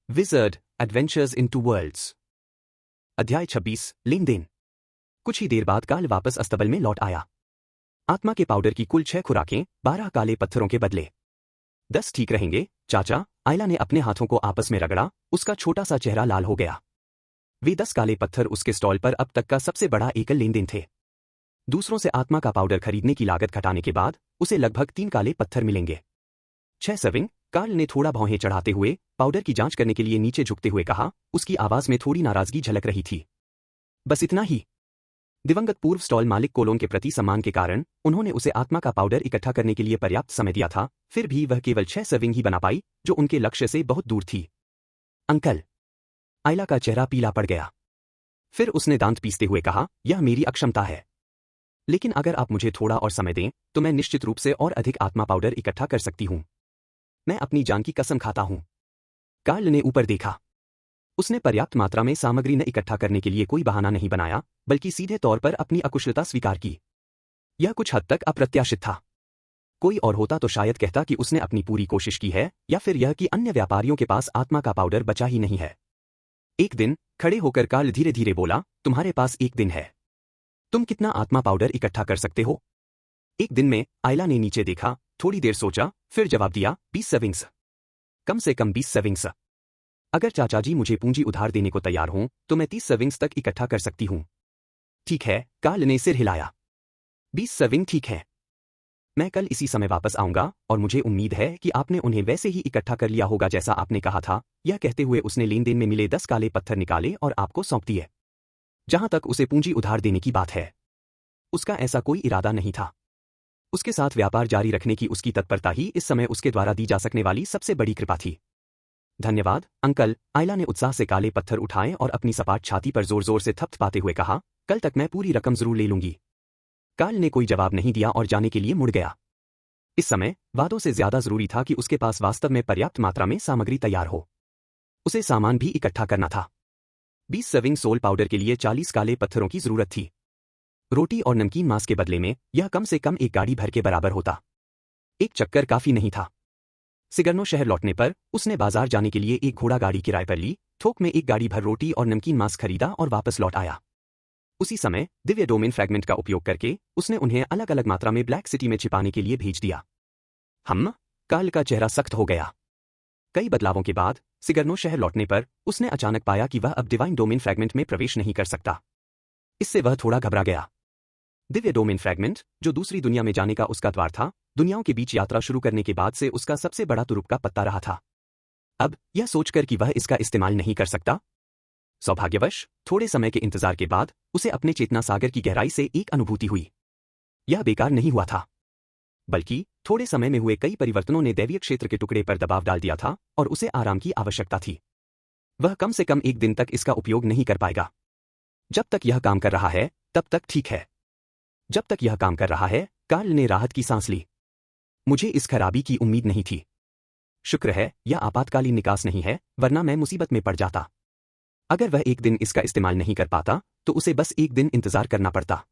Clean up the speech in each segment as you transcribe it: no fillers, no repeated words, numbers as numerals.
Wizard adventures in two worlds. अध्याय 26 लेन then. कुछ ही देर बाद कार्ल वापस अस्तबल में लौट आया। आत्मा के पाउडर की कुल 6 खुराकें 12 काले पत्थरों के बदले। 10 ठीक रहेंगे चाचा। आयला ने अपने हाथों को आपस में रगड़ा, उसका छोटा सा चेहरा लाल हो गया। वे 10 काले पत्थर उसके स्टॉल पर अब तक का सबसे बड़ा एकल लेन देन थे। दूसरों से आत्मा का पाउडर खरीदने की लागत घटाने के बाद उसे लगभग 3 काले पत्थर मिलेंगे। 6 सर्विंग। कार्ल ने थोड़ा भौहें चढ़ाते हुए पाउडर की जांच करने के लिए नीचे झुकते हुए कहा, उसकी आवाज में थोड़ी नाराजगी झलक रही थी। बस इतना ही। दिवंगत पूर्व स्टॉल मालिक कोलोन के प्रति सम्मान के कारण उन्होंने उसे आत्मा का पाउडर इकट्ठा करने के लिए पर्याप्त समय दिया था, फिर भी वह केवल 6 सर्विंग ही बना पाई, जो उनके लक्ष्य से बहुत दूर थी। अंकल। आयला का चेहरा पीला पड़ गया। फिर उसने दांत पीसते हुए कहा, यह मेरी अक्षमता है। लेकिन अगर आप मुझे थोड़ा और समय दें तो मैं निश्चित रूप से और अधिक आत्मा पाउडर इकट्ठा कर सकती हूं। मैं अपनी जान की कसम खाता हूं। कार्ल ने ऊपर देखा। उसने पर्याप्त मात्रा में सामग्री न इकट्ठा करने के लिए कोई बहाना नहीं बनाया, बल्कि सीधे तौर पर अपनी अकुशलता स्वीकार की। यह कुछ हद तक अप्रत्याशित था। कोई और होता तो शायद कहता कि उसने अपनी पूरी कोशिश की है, या फिर यह कि अन्य व्यापारियों के पास आत्मा का पाउडर बचा ही नहीं है। एक दिन खड़े होकर कार्ल धीरे धीरे बोला, तुम्हारे पास एक दिन है। तुम कितना आत्मा पाउडर इकट्ठा कर सकते हो? एक दिन में। आयला ने नीचे देखा, थोड़ी देर सोचा, फिर जवाब दिया, 20 सर्विंग्स। कम से कम 20 सर्विंग्स। अगर चाचा जी मुझे पूंजी उधार देने को तैयार हों तो मैं 30 सर्विंग्स तक इकट्ठा कर सकती हूं। ठीक है, कार्ल ने सिर हिलाया। 20 सर्विंग ठीक है। मैं कल इसी समय वापस आऊंगा और मुझे उम्मीद है कि आपने उन्हें वैसे ही इकट्ठा कर लिया होगा जैसा आपने कहा था। यह कहते हुए उसने लेन देन में मिले 10 काले पत्थर निकाले और आपको सौंप दिए। जहां तक उसे पूंजी उधार देने की बात है, उसका ऐसा कोई इरादा नहीं था। उसके साथ व्यापार जारी रखने की उसकी तत्परता ही इस समय उसके द्वारा दी जा सकने वाली सबसे बड़ी कृपा थी। धन्यवाद अंकल। आयला ने उत्साह से काले पत्थर उठाए और अपनी सपाट छाती पर जोर जोर से थपथपाते हुए कहा, कल तक मैं पूरी रकम जरूर ले लूंगी। कार्ल ने कोई जवाब नहीं दिया और जाने के लिए मुड़ गया। इस समय वादों से ज्यादा जरूरी था कि उसके पास वास्तव में पर्याप्त मात्रा में सामग्री तैयार हो। उसे सामान भी इकट्ठा करना था। 20 सर्विंग सोल पाउडर के लिए 40 काले पत्थरों की जरूरत थी। रोटी और नमकीन मांस के बदले में यह कम से कम एक गाड़ी भर के बराबर होता। एक चक्कर काफी नहीं था। सिगर्नो शहर लौटने पर उसने बाजार जाने के लिए एक घोड़ा गाड़ी किराए पर ली, थोक में एक गाड़ी भर रोटी और नमकीन मांस खरीदा और वापस लौट आया। उसी समय दिव्य डोमेन फ्रैगमेंट का उपयोग करके उसने उन्हें अलग अलग मात्रा में ब्लैक सिटी में छिपाने के लिए भेज दिया। कार्ल का चेहरा सख्त हो गया। कई बदलावों के बाद सिगर्नो शहर लौटने पर उसने अचानक पाया कि वह अब डिवाइन डोमेन फ्रैगमेंट में प्रवेश नहीं कर सकता। इससे वह थोड़ा घबरा गया। दिव्य डोमेन फ्रैगमेंट, जो दूसरी दुनिया में जाने का उसका द्वार था, दुनियाओं के बीच यात्रा शुरू करने के बाद से उसका सबसे बड़ा तुरुप का पत्ता रहा था। अब यह सोचकर कि वह इसका इस्तेमाल नहीं कर सकता, सौभाग्यवश थोड़े समय के इंतजार के बाद उसे अपने चेतना सागर की गहराई से एक अनुभूति हुई। यह बेकार नहीं हुआ था, बल्कि थोड़े समय में हुए कई परिवर्तनों ने दैवीय क्षेत्र के टुकड़े पर दबाव डाल दिया था और उसे आराम की आवश्यकता थी। वह कम से कम एक दिन तक इसका उपयोग नहीं कर पाएगा। जब तक यह काम कर रहा है तब तक ठीक है। जब तक यह काम कर रहा है, कार्ल ने राहत की सांस ली। मुझे इस खराबी की उम्मीद नहीं थी। शुक्र है यह आपातकालीन निकास नहीं है, वरना मैं मुसीबत में पड़ जाता। अगर वह एक दिन इसका इस्तेमाल नहीं कर पाता तो उसे बस एक दिन इंतजार करना पड़ता।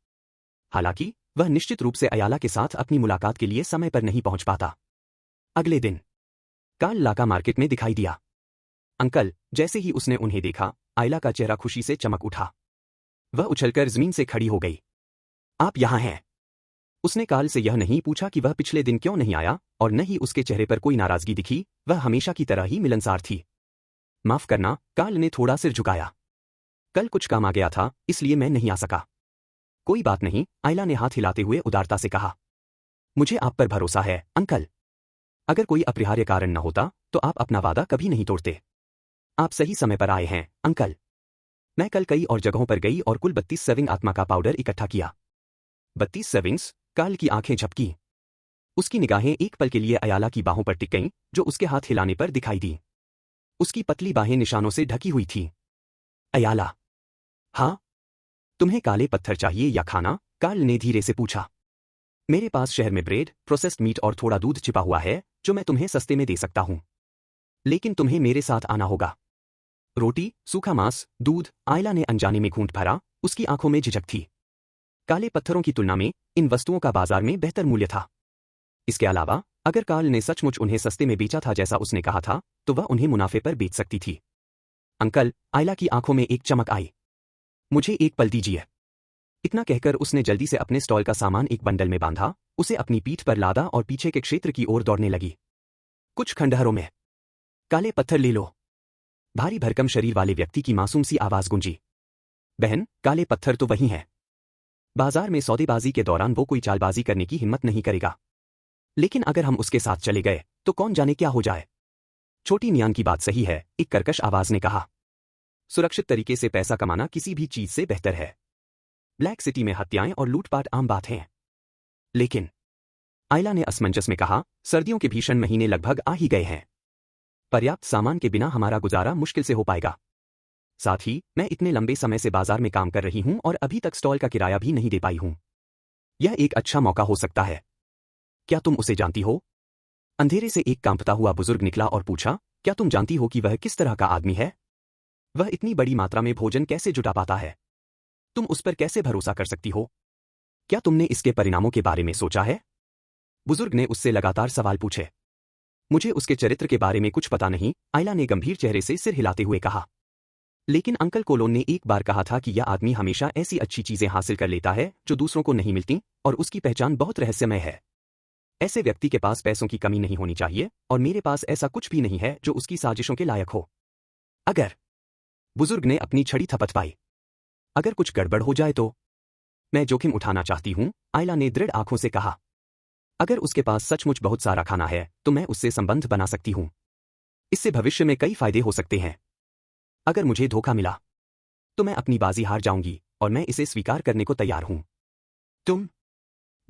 हालांकि वह निश्चित रूप से अयाला के साथ अपनी मुलाकात के लिए समय पर नहीं पहुंच पाता। अगले दिन कार्ल लाका मार्केट में दिखाई दिया। अंकल। जैसे ही उसने उन्हें देखा, आयला का चेहरा खुशी से चमक उठा। वह उछलकर जमीन से खड़ी हो गई। आप यहां हैं? उसने कार्ल से यह नहीं पूछा कि वह पिछले दिन क्यों नहीं आया, और न ही उसके चेहरे पर कोई नाराजगी दिखी। वह हमेशा की तरह ही मिलनसार थी। माफ करना, कार्ल ने थोड़ा सिर झुकाया। कल कुछ काम आ गया था, इसलिए मैं नहीं आ सका। कोई बात नहीं, आयला ने हाथ हिलाते हुए उदारता से कहा। मुझे आप पर भरोसा है अंकल। अगर कोई अपरिहार्य कारण न होता तो आप अपना वादा कभी नहीं तोड़ते। आप सही समय पर आए हैं अंकल। मैं कल कई और जगहों पर गई और कुल 32 सर्विंग आत्मा का पाउडर इकट्ठा किया। 32 सर्विंग्स? कार्ल की आंखें झपकी। उसकी निगाहें एक पल के लिए अयाला की बाहों पर टिक गईं, जो उसके हाथ हिलाने पर दिखाई दी। उसकी पतली बाहें निशानों से ढकी हुई थी। अयाला। हाँ? तुम्हें काले पत्थर चाहिए या खाना? कार्ल ने धीरे से पूछा। मेरे पास शहर में ब्रेड, प्रोसेस्ड मीट और थोड़ा दूध छिपा हुआ है, जो मैं तुम्हें सस्ते में दे सकता हूं। लेकिन तुम्हें मेरे साथ आना होगा। रोटी, सूखा मांस, दूध। आयला ने अनजाने में घूंट भरा, उसकी आंखों में झिझक थी। काले पत्थरों की तुलना में इन वस्तुओं का बाजार में बेहतर मूल्य था। इसके अलावा अगर कार्ल ने सचमुच उन्हें सस्ते में बेचा था जैसा उसने कहा था, तो वह उन्हें मुनाफे पर बेच सकती थी। अंकल, आयला की आंखों में एक चमक आई। मुझे एक पल दीजिए। इतना कहकर उसने जल्दी से अपने स्टॉल का सामान एक बंडल में बांधा, उसे अपनी पीठ पर लादा और पीछे के क्षेत्र की ओर दौड़ने लगी। कुछ खंडहरों में काले पत्थर ले लो। भारी भरकम शरीर वाले व्यक्ति की मासूम सी आवाज गूंजी। बहन, काले पत्थर तो वही हैं। बाजार में सौदेबाजी के दौरान वो कोई चालबाजी करने की हिम्मत नहीं करेगा, लेकिन अगर हम उसके साथ चले गए तो कौन जाने क्या हो जाए। छोटी नियान की बात सही है, एक कर्कश आवाज ने कहा। सुरक्षित तरीके से पैसा कमाना किसी भी चीज से बेहतर है। ब्लैक सिटी में हत्याएं और लूटपाट आम बात हैं। लेकिन आयला ने असमंजस में कहा, सर्दियों के भीषण महीने लगभग आ ही गए हैं। पर्याप्त सामान के बिना हमारा गुजारा मुश्किल से हो पाएगा। साथ ही मैं इतने लंबे समय से बाजार में काम कर रही हूं और अभी तक स्टॉल का किराया भी नहीं दे पाई हूं। यह एक अच्छा मौका हो सकता है। क्या तुम उसे जानती हो? अंधेरे से एक कांपता हुआ बुजुर्ग निकला और पूछा, क्या तुम जानती हो कि वह किस तरह का आदमी है? वह इतनी बड़ी मात्रा में भोजन कैसे जुटा पाता है? तुम उस पर कैसे भरोसा कर सकती हो? क्या तुमने इसके परिणामों के बारे में सोचा है? बुजुर्ग ने उससे लगातार सवाल पूछे। मुझे उसके चरित्र के बारे में कुछ पता नहीं, आयला ने गंभीर चेहरे से सिर हिलाते हुए कहा। लेकिन अंकल कोलोन ने एक बार कहा था कि यह आदमी हमेशा ऐसी अच्छी चीजें हासिल कर लेता है जो दूसरों को नहीं मिलती, और उसकी पहचान बहुत रहस्यमय है। ऐसे व्यक्ति के पास पैसों की कमी नहीं होनी चाहिए, और मेरे पास ऐसा कुछ भी नहीं है जो उसकी साजिशों के लायक हो। अगर, बुजुर्ग ने अपनी छड़ी थपथपाई, अगर कुछ गड़बड़ हो जाए तो? मैं जोखिम उठाना चाहती हूं, आयला ने दृढ़ आंखों से कहा। अगर उसके पास सचमुच बहुत सारा खाना है तो मैं उससे संबंध बना सकती हूं। इससे भविष्य में कई फायदे हो सकते हैं। अगर मुझे धोखा मिला तो मैं अपनी बाजी हार जाऊंगी, और मैं इसे स्वीकार करने को तैयार हूं। तुम?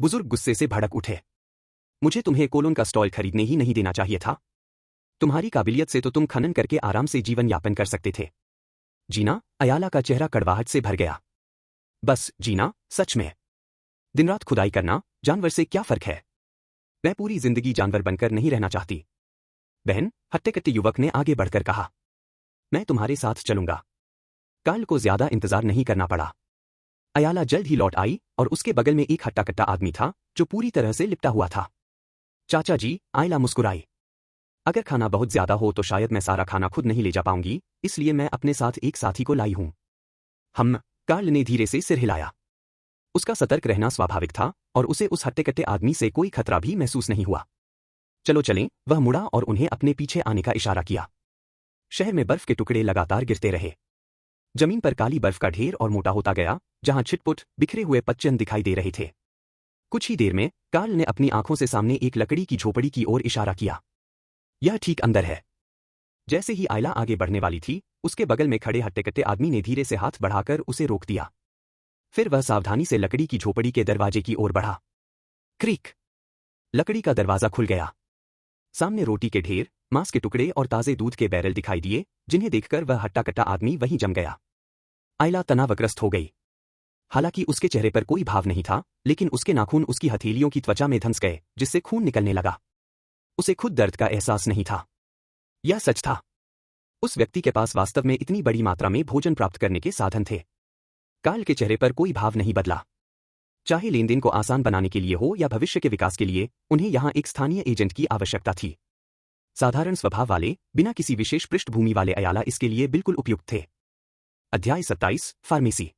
बुजुर्ग गुस्से से भड़क उठे। मुझे तुम्हें कोलोन का स्टॉल खरीदने ही नहीं देना चाहिए था। तुम्हारी काबिलियत से तो तुम खनन करके आराम से जीवन यापन कर सकते थे। जीना? अयाला का चेहरा कड़वाहट से भर गया। बस जीना? सच में? दिन रात खुदाई करना? जानवर से क्या फर्क है? मैं पूरी जिंदगी जानवर बनकर नहीं रहना चाहती। बहन, हट्टे-कट्टे युवक ने आगे बढ़कर कहा। मैं तुम्हारे साथ चलूंगा। कार्ल को ज्यादा इंतजार नहीं करना पड़ा। अयाला जल्द ही लौट आई और उसके बगल में एक हट्टा-कट्टा आदमी था जो पूरी तरह से लिपटा हुआ था। चाचा जी, आयला मुस्कुराई। अगर खाना बहुत ज्यादा हो तो शायद मैं सारा खाना खुद नहीं ले जा पाऊंगी, इसलिए मैं अपने साथ एक साथी को लाई हूं। हम? कार्ल ने धीरे से सिर हिलाया। उसका सतर्क रहना स्वाभाविक था और उसे उस हट्टे-कट्टे आदमी से कोई खतरा भी महसूस नहीं हुआ। चलो चलें, वह मुड़ा और उन्हें अपने पीछे आने का इशारा किया। शहर में बर्फ के टुकड़े लगातार गिरते रहे। जमीन पर काली बर्फ का ढेर और मोटा होता गया, जहां छिटपुट बिखरे हुए पच्चन दिखाई दे रहे थे। कुछ ही देर में कार्ल ने अपनी आंखों से सामने एक लकड़ी की झोपड़ी की ओर इशारा किया। यह ठीक अंदर है। जैसे ही आयला आगे बढ़ने वाली थी, उसके बगल में खड़े हट्टे-कट्टे आदमी ने धीरे से हाथ बढ़ाकर उसे रोक दिया। फिर वह सावधानी से लकड़ी की झोपड़ी के दरवाजे की ओर बढ़ा। क्रीक! लकड़ी का दरवाजा खुल गया। सामने रोटी के ढेर, मांस के टुकड़े और ताजे दूध के बैरल दिखाई दिए, जिन्हें देखकर वह हट्टा-कट्टा आदमी वहीं जम गया। आयला तनावग्रस्त हो गई। हालांकि उसके चेहरे पर कोई भाव नहीं था, लेकिन उसके नाखून उसकी हथेलियों की त्वचा में धंस गए, जिससे खून निकलने लगा। उसे खुद दर्द का एहसास नहीं था। यह सच था। उस व्यक्ति के पास वास्तव में इतनी बड़ी मात्रा में भोजन प्राप्त करने के साधन थे। कार्ल के चेहरे पर कोई भाव नहीं बदला। चाहे लेनदेन को आसान बनाने के लिए हो या भविष्य के विकास के लिए, उन्हें यहां एक स्थानीय एजेंट की आवश्यकता थी। साधारण स्वभाव वाले, बिना किसी विशेष पृष्ठभूमि वाले अयाला इसके लिए बिल्कुल उपयुक्त थे। अध्याय 27, फार्मेसी।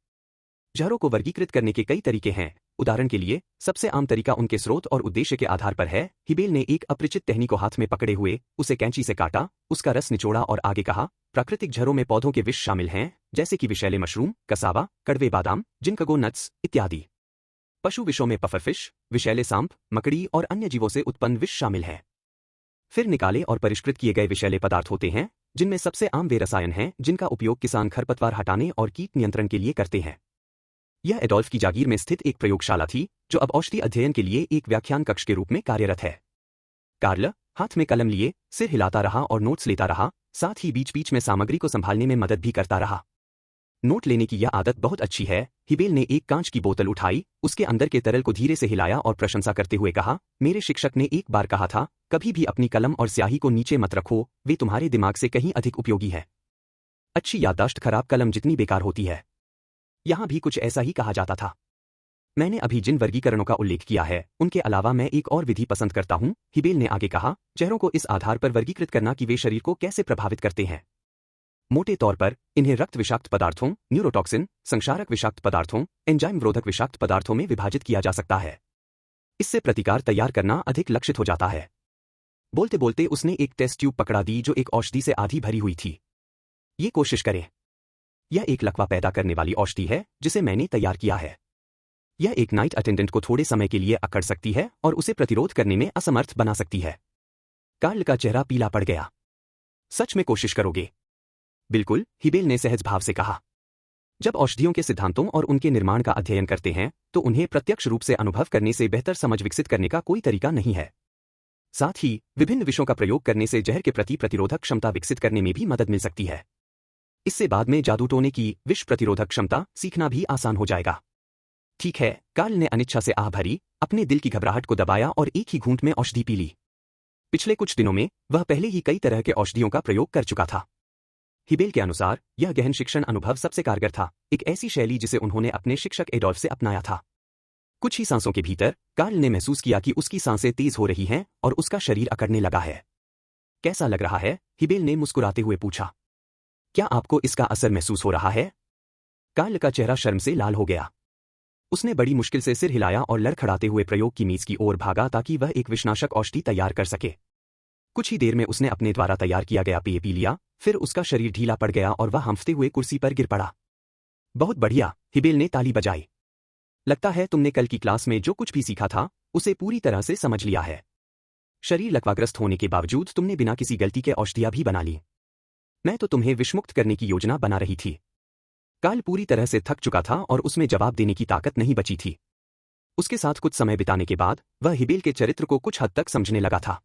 जहरों को वर्गीकृत करने के कई तरीके हैं। उदाहरण के लिए, सबसे आम तरीका उनके स्रोत और उद्देश्य के आधार पर है। हिबेल ने एक अपरिचित टहनी को हाथ में पकड़े हुए उसे कैंची से काटा, उसका रस निचोड़ा और आगे कहा, प्राकृतिक जहरों में पौधों के विष शामिल हैं, जैसे कि विषैले मशरूम, कसावा, कड़वे बादाम, जिनकगो नट्स इत्यादि। पशु विषों में पफरफिश, विषैले सांप, मकड़ी और अन्य जीवों से उत्पन्न विष शामिल है। फिर निकाले और परिष्कृत किए गए विषैले पदार्थ होते हैं, जिनमें सबसे आम वे रसायन हैं जिनका उपयोग किसान खरपतवार हटाने और कीट नियंत्रण के लिए करते हैं। यह एडोल्फ की जागीर में स्थित एक प्रयोगशाला थी, जो अब औषधि अध्ययन के लिए एक व्याख्यान कक्ष के रूप में कार्यरत है। कार्ल हाथ में कलम लिए सिर हिलाता रहा और नोट्स लेता रहा, साथ ही बीच बीच में सामग्री को संभालने में मदद भी करता रहा। नोट लेने की यह आदत बहुत अच्छी है। हिबेल ने एक कांच की बोतल उठाई, उसके अंदर के तरल को धीरे से हिलाया और प्रशंसा करते हुए कहा, मेरे शिक्षक ने एक बार कहा था, कभी भी अपनी कलम और स्याही को नीचे मत रखो, वे तुम्हारे दिमाग से कहीं अधिक उपयोगी है। अच्छी याददाश्त खराब कलम जितनी बेकार होती है। यहां भी कुछ ऐसा ही कहा जाता था। मैंने अभी जिन वर्गीकरणों का उल्लेख किया है, उनके अलावा मैं एक और विधि पसंद करता हूं, हिबेल ने आगे कहा, जहरों को इस आधार पर वर्गीकृत करना कि वे शरीर को कैसे प्रभावित करते हैं। मोटे तौर पर इन्हें रक्त विषाक्त पदार्थों, न्यूरोटॉक्सिन, संक्षारक विषाक्त पदार्थों, एंजाइम विरोधक विषाक्त पदार्थों में विभाजित किया जा सकता है। इससे प्रतिकार तैयार करना अधिक लक्षित हो जाता है। बोलते बोलते उसने एक टेस्ट ट्यूब पकड़ा दी जो एक औषधि से आधी भरी हुई थी। ये कोशिश करें। यह एक लकवा पैदा करने वाली औषधि है जिसे मैंने तैयार किया है। यह एक नाइट अटेंडेंट को थोड़े समय के लिए अकड़ सकती है और उसे प्रतिरोध करने में असमर्थ बना सकती है। कार्ल का चेहरा पीला पड़ गया। सच में कोशिश करोगे? बिल्कुल, हिबेल ने सहज भाव से कहा। जब औषधियों के सिद्धांतों और उनके निर्माण का अध्ययन करते हैं तो उन्हें प्रत्यक्ष रूप से अनुभव करने से बेहतर समझ विकसित करने का कोई तरीका नहीं है। साथ ही विभिन्न विषयों का प्रयोग करने से जहर के प्रति प्रतिरोधक क्षमता विकसित करने में भी मदद मिल सकती है। इससे बाद में जादू टोने की विष प्रतिरोधक क्षमता सीखना भी आसान हो जाएगा। ठीक है, कार्ल ने अनिच्छा से आह भरी, अपने दिल की घबराहट को दबाया और एक ही घूंट में औषधि पी ली। पिछले कुछ दिनों में वह पहले ही कई तरह के औषधियों का प्रयोग कर चुका था। हिबेल के अनुसार यह गहन शिक्षण अनुभव सबसे कारगर था, एक ऐसी शैली जिसे उन्होंने अपने शिक्षक एडोल्फ से अपनाया था। कुछ ही सांसों के भीतर कार्ल ने महसूस किया कि उसकी सांसें तेज हो रही हैं और उसका शरीर अकड़ने लगा है। कैसा लग रहा है? हिबेल ने मुस्कुराते हुए पूछा। क्या आपको इसका असर महसूस हो रहा है? कार्ल का चेहरा शर्म से लाल हो गया। उसने बड़ी मुश्किल से सिर हिलाया और लड़खड़ाते हुए प्रयोग की मेज की ओर भागा ताकि वह एक विषनाशक औषधि तैयार कर सके। कुछ ही देर में उसने अपने द्वारा तैयार किया गया पेय पी लिया, फिर उसका शरीर ढीला पड़ गया और वह हंफते हुए कुर्सी पर गिर पड़ा। बहुत बढ़िया, हिबेल ने ताली बजाई। लगता है तुमने कल की क्लास में जो कुछ भी सीखा था उसे पूरी तरह से समझ लिया है। शरीर लकवाग्रस्त होने के बावजूद तुमने बिना किसी गलती के औषधियां भी बना ली। मैं तो तुम्हें विषमुक्त करने की योजना बना रही थी। कार्ल पूरी तरह से थक चुका था और उसमें जवाब देने की ताकत नहीं बची थी। उसके साथ कुछ समय बिताने के बाद वह हिबेल के चरित्र को कुछ हद तक समझने लगा था।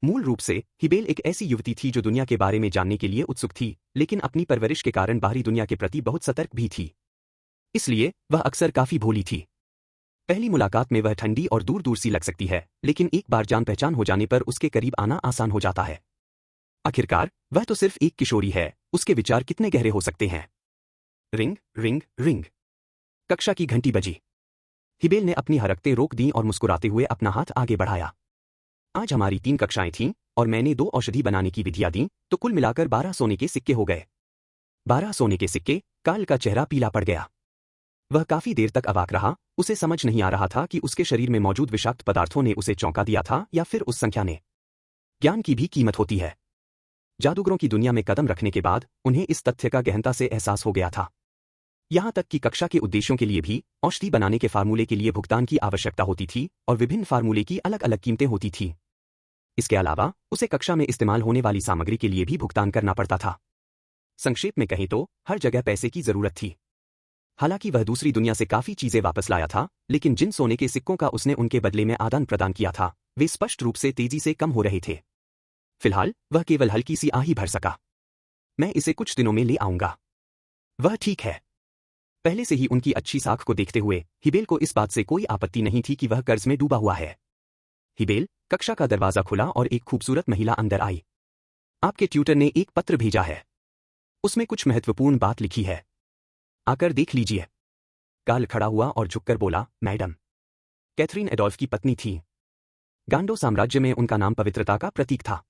मूल रूप से हिबेल एक ऐसी युवती थी जो दुनिया के बारे में जानने के लिए उत्सुक थी, लेकिन अपनी परवरिश के कारण बाहरी दुनिया के प्रति बहुत सतर्क भी थी। इसलिए वह अक्सर काफी भोली थी। पहली मुलाकात में वह ठंडी और दूर दूर सी लग सकती है, लेकिन एक बार जान पहचान हो जाने पर उसके करीब आना आसान हो जाता है। आखिरकार वह तो सिर्फ एक किशोरी है, उसके विचार कितने गहरे हो सकते हैं। Ring ring ring. कक्षा की घंटी बजी। हिबेल ने अपनी हरकतें रोक दी और मुस्कुराते हुए अपना हाथ आगे बढ़ाया। आज हमारी 3 कक्षाएं थीं और मैंने 2 औषधि बनाने की विधियां दी, तो कुल मिलाकर 12 सोने के सिक्के हो गए। 12 सोने के सिक्के? कार्ल का चेहरा पीला पड़ गया। वह काफी देर तक अवाक रहा, उसे समझ नहीं आ रहा था कि उसके शरीर में मौजूद विषाक्त पदार्थों ने उसे चौंका दिया था या फिर उस संख्या ने। ज्ञान की भी कीमत होती है। जादूगरों की दुनिया में कदम रखने के बाद उन्हें इस तथ्य का गहनता से एहसास हो गया था। यहां तक कि कक्षा के उद्देश्यों के लिए भी औषधि बनाने के फार्मूले के लिए भुगतान की आवश्यकता होती थी और विभिन्न फार्मूले की अलग अलग कीमतें होती थी। इसके अलावा उसे कक्षा में इस्तेमाल होने वाली सामग्री के लिए भी भुगतान करना पड़ता था। संक्षेप में कहें तो हर जगह पैसे की जरूरत थी। हालांकि वह दूसरी दुनिया से काफी चीजें वापस लाया था, लेकिन जिन सोने के सिक्कों का उसने उनके बदले में आदान प्रदान किया था वे स्पष्ट रूप से तेजी से कम हो रहे थे। फिलहाल वह केवल हल्की सी आह ही भर सका। मैं इसे कुछ दिनों में ले आऊंगा। वह ठीक है। पहले से ही उनकी अच्छी साख को देखते हुए हिबेल को इस बात से कोई आपत्ति नहीं थी कि वह कर्ज में डूबा हुआ है। हिबेल, कक्षा का दरवाजा खुला और एक खूबसूरत महिला अंदर आई। आपके ट्यूटर ने एक पत्र भेजा है। उसमें कुछ महत्वपूर्ण बात लिखी है। आकर देख लीजिए। कार्ल खड़ा हुआ और झुककर बोला, मैडम। कैथरीन एडोल्फ की पत्नी थी। गांडो साम्राज्य में उनका नाम पवित्रता का प्रतीक था।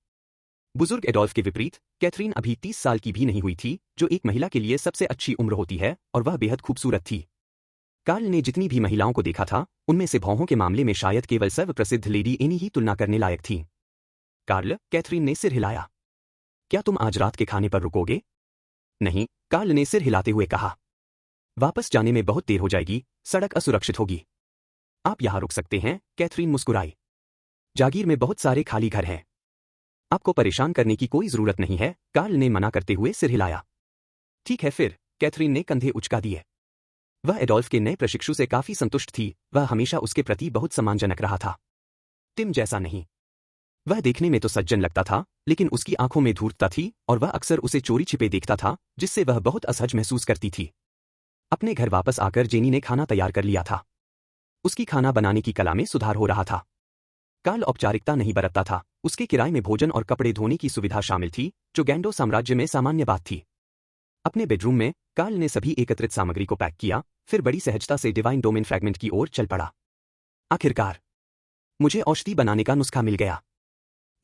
बुजुर्ग एडोल्फ के विपरीत कैथरीन अभी 30 साल की भी नहीं हुई थी, जो एक महिला के लिए सबसे अच्छी उम्र होती है, और वह बेहद खूबसूरत थी। कार्ल ने जितनी भी महिलाओं को देखा था उनमें से भौहों के मामले में शायद केवल सर्वप्रसिद्ध लेडी एनी ही तुलना करने लायक थी। कार्ल, कैथरीन ने सिर हिलाया। क्या तुम आज रात के खाने पर रुकोगे? नहीं, कार्ल ने सिर हिलाते हुए कहा। वापस जाने में बहुत देर हो जाएगी, सड़क असुरक्षित होगी। आप यहां रुक सकते हैं, कैथरीन मुस्कुराई। जागीर में बहुत सारे खाली घर हैं। आपको परेशान करने की कोई जरूरत नहीं है, कार्ल ने मना करते हुए सिर हिलाया। ठीक है फिर, कैथरीन ने कंधे उचका दिए। वह एडोल्फ के नए प्रशिक्षु से काफी संतुष्ट थी, वह हमेशा उसके प्रति बहुत सम्मानजनक रहा था। टिम जैसा नहीं। वह देखने में तो सज्जन लगता था, लेकिन उसकी आंखों में धूर्तता थी और वह अक्सर उसे चोरी छिपे देखता था, जिससे वह बहुत असहज महसूस करती थी। अपने घर वापस आकर जेनी ने खाना तैयार कर लिया था। उसकी खाना बनाने की कला में सुधार हो रहा था। कार्ल औपचारिकता नहीं बरतता था, उसके किराए में भोजन और कपड़े धोने की सुविधा शामिल थी, जो गैंडो साम्राज्य में सामान्य बात थी। अपने बेडरूम में कार्ल ने सभी एकत्रित सामग्री को पैक किया, फिर बड़ी सहजता से डिवाइन डोमेन फ्रैगमेंट की ओर चल पड़ा। आखिरकार मुझे औषधि बनाने का नुस्खा मिल गया।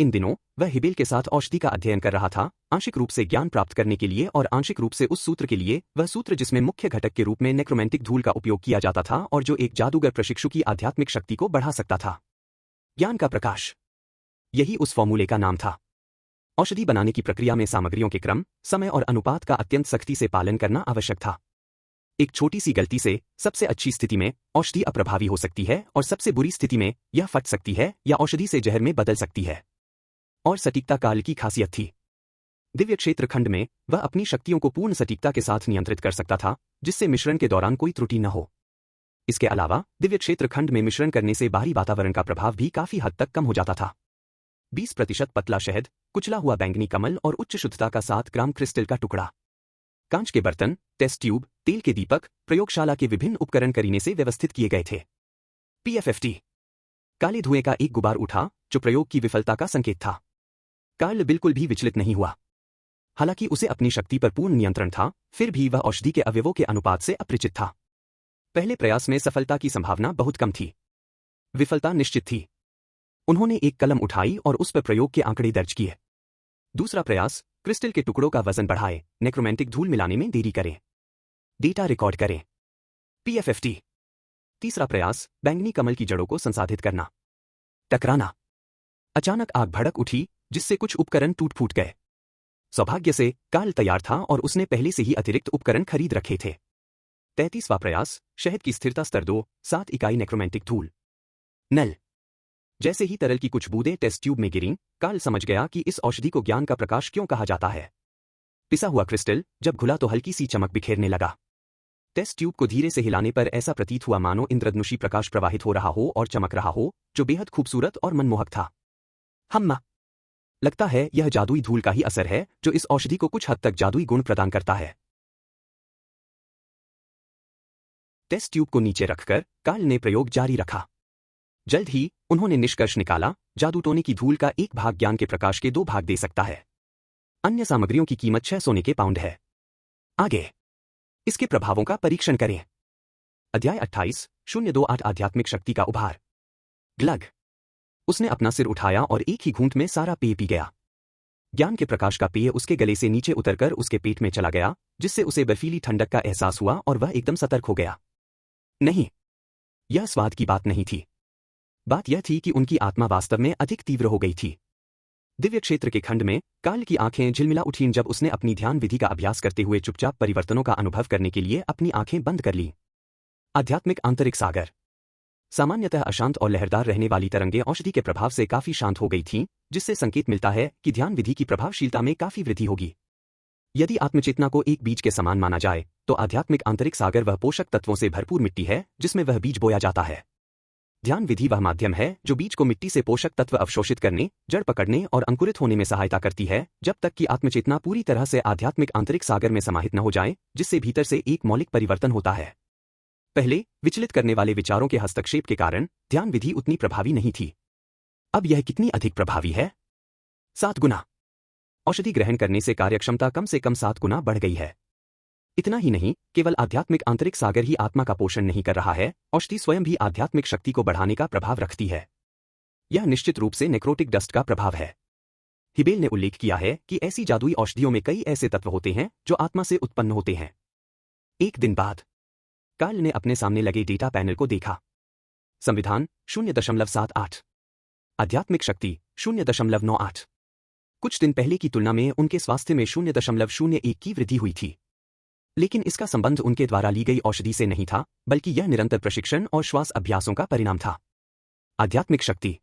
इन दिनों वह हिबेल के साथ औषधि का अध्ययन कर रहा था, आंशिक रूप से ज्ञान प्राप्त करने के लिए और आंशिक रूप से उस सूत्र के लिए, वह सूत्र जिसमें मुख्य घटक के रूप में नेक्रोमैंटिक धूल का उपयोग किया जाता था और जो एक जादूगर प्रशिक्षु की आध्यात्मिक शक्ति को बढ़ा सकता था। ज्ञान का प्रकाश, यही उस फॉर्मूले का नाम था। औषधि बनाने की प्रक्रिया में सामग्रियों के क्रम, समय और अनुपात का अत्यंत सख्ती से पालन करना आवश्यक था। एक छोटी सी गलती से सबसे अच्छी स्थिति में औषधि अप्रभावी हो सकती है और सबसे बुरी स्थिति में यह फट सकती है या औषधि से जहर में बदल सकती है। और सटीकता काल की खासियत थी। दिव्य क्षेत्र खंड में वह अपनी शक्तियों को पूर्ण सटीकता के साथ नियंत्रित कर सकता था, जिससे मिश्रण के दौरान कोई त्रुटि न हो। इसके अलावा दिव्य क्षेत्र खंड में मिश्रण करने से बाहरी वातावरण का प्रभाव भी काफी हद तक कम हो जाता था। 20% पतला शहद, कुचला हुआ बैंगनी कमल और उच्च शुद्धता का 7 ग्राम क्रिस्टल का टुकड़ा। कांच के बर्तन, टेस्ट ट्यूब, तेल के दीपक, प्रयोगशाला के विभिन्न उपकरण करीने से व्यवस्थित किए गए थे। PFFT, काले धुएं का एक गुबार उठा, जो प्रयोग की विफलता का संकेत था। कार्ल बिल्कुल भी विचलित नहीं हुआ। हालांकि उसे अपनी शक्ति पर पूर्ण नियंत्रण था, फिर भी वह औषधि के अवयवों के अनुपात से अपरिचित था। पहले प्रयास में सफलता की संभावना बहुत कम थी। विफलता निश्चित थी। उन्होंने एक कलम उठाई और उस पर प्रयोग के आंकड़े दर्ज किए। दूसरा प्रयास, क्रिस्टल के टुकड़ों का वजन बढ़ाए, नेक्रोमैंटिक धूल मिलाने में देरी करें। डेटा रिकॉर्ड करें। PFFT। तीसरा प्रयास, बैंगनी कमल की जड़ों को संसाधित करना। टकराना। अचानक आग भड़क उठी, जिससे कुछ उपकरण टूट फूट गए। सौभाग्य से कार्ल तैयार था और उसने पहले से ही अतिरिक्त उपकरण खरीद रखे थे। 33वां प्रयास, शहद की स्थिरता स्तर 2, 7 इकाई नेक्रोमैंटिक धूल। नल। जैसे ही तरल की कुछ बूंदें टेस्ट ट्यूब में गिरीं, कार्ल समझ गया कि इस औषधि को ज्ञान का प्रकाश क्यों कहा जाता है। पिसा हुआ क्रिस्टल जब घुला तो हल्की सी चमक बिखेरने लगा। टेस्ट ट्यूब को धीरे से हिलाने पर ऐसा प्रतीत हुआ मानो इंद्रधनुषी प्रकाश प्रवाहित हो रहा हो और चमक रहा हो, जो बेहद खूबसूरत और मनमोहक था। हम्मा, लगता है यह जादुई धूल का ही असर है जो इस औषधि को कुछ हद तक जादुई गुण प्रदान करता है। टेस्ट ट्यूब को नीचे रखकर कार्ल ने प्रयोग जारी रखा। जल्द ही उन्होंने निष्कर्ष निकाला, जादू टोने की धूल का एक भाग ज्ञान के प्रकाश के 2 भाग दे सकता है। अन्य सामग्रियों की कीमत 6 सोने के पाउंड है। आगे इसके प्रभावों का परीक्षण करें। अध्याय 28:028 आध्यात्मिक शक्ति का उभार। ग्लग। उसने अपना सिर उठाया और एक ही घूंट में सारा पेय पी गया। ज्ञान के प्रकाश का पेय उसके गले से नीचे उतरकर उसके पेट में चला गया, जिससे उसे बर्फीली ठंडक का एहसास हुआ और वह एकदम सतर्क हो गया। नहीं, यह स्वाद की बात नहीं थी। बात यह थी कि उनकी आत्मा वास्तव में अधिक तीव्र हो गई थी। दिव्य क्षेत्र के खंड में कार्ल की आंखें झिलमिला उठीं जब उसने अपनी ध्यान विधि का अभ्यास करते हुए चुपचाप परिवर्तनों का अनुभव करने के लिए अपनी आंखें बंद कर लीं। आध्यात्मिक आंतरिक सागर। सामान्यतः अशांत और लहरदार रहने वाली तरंगें औषधि के प्रभाव से काफी शांत हो गई थीं, जिससे संकेत मिलता है कि ध्यान विधि की प्रभावशीलता में काफी वृद्धि होगी। यदि आत्मचेतना को एक बीज के समान माना जाए, तो आध्यात्मिक आंतरिक सागर वह पोषक तत्वों से भरपूर मिट्टी है जिसमें वह बीज बोया जाता है। ध्यान विधि वह माध्यम है जो बीज को मिट्टी से पोषक तत्व अवशोषित करने, जड़ पकड़ने और अंकुरित होने में सहायता करती है, जब तक कि आत्मचेतना पूरी तरह से आध्यात्मिक आंतरिक सागर में समाहित न हो जाए, जिससे भीतर से एक मौलिक परिवर्तन होता है। पहले विचलित करने वाले विचारों के हस्तक्षेप के कारण ध्यान विधि उतनी प्रभावी नहीं थी। अब यह कितनी अधिक प्रभावी है? 7 गुना। औषधि ग्रहण करने से कार्यक्षमता कम से कम 7 गुना बढ़ गई है। इतना ही नहीं, केवल आध्यात्मिक आंतरिक सागर ही आत्मा का पोषण नहीं कर रहा है, औषधि स्वयं भी आध्यात्मिक शक्ति को बढ़ाने का प्रभाव रखती है। यह निश्चित रूप से नेक्रोटिक डस्ट का प्रभाव है। हिबेल ने उल्लेख किया है कि ऐसी जादुई औषधियों में कई ऐसे तत्व होते हैं जो आत्मा से उत्पन्न होते हैं। एक दिन बाद कार्ल ने अपने सामने लगे डेटा पैनल को देखा। संविधान 0.78, आध्यात्मिक शक्ति 0.98। कुछ दिन पहले की तुलना में उनके स्वास्थ्य में 0.01 की वृद्धि हुई थी। लेकिन इसका संबंध उनके द्वारा ली गई औषधि से नहीं था, बल्कि यह निरंतर प्रशिक्षण और श्वास अभ्यासों का परिणाम था। आध्यात्मिक शक्ति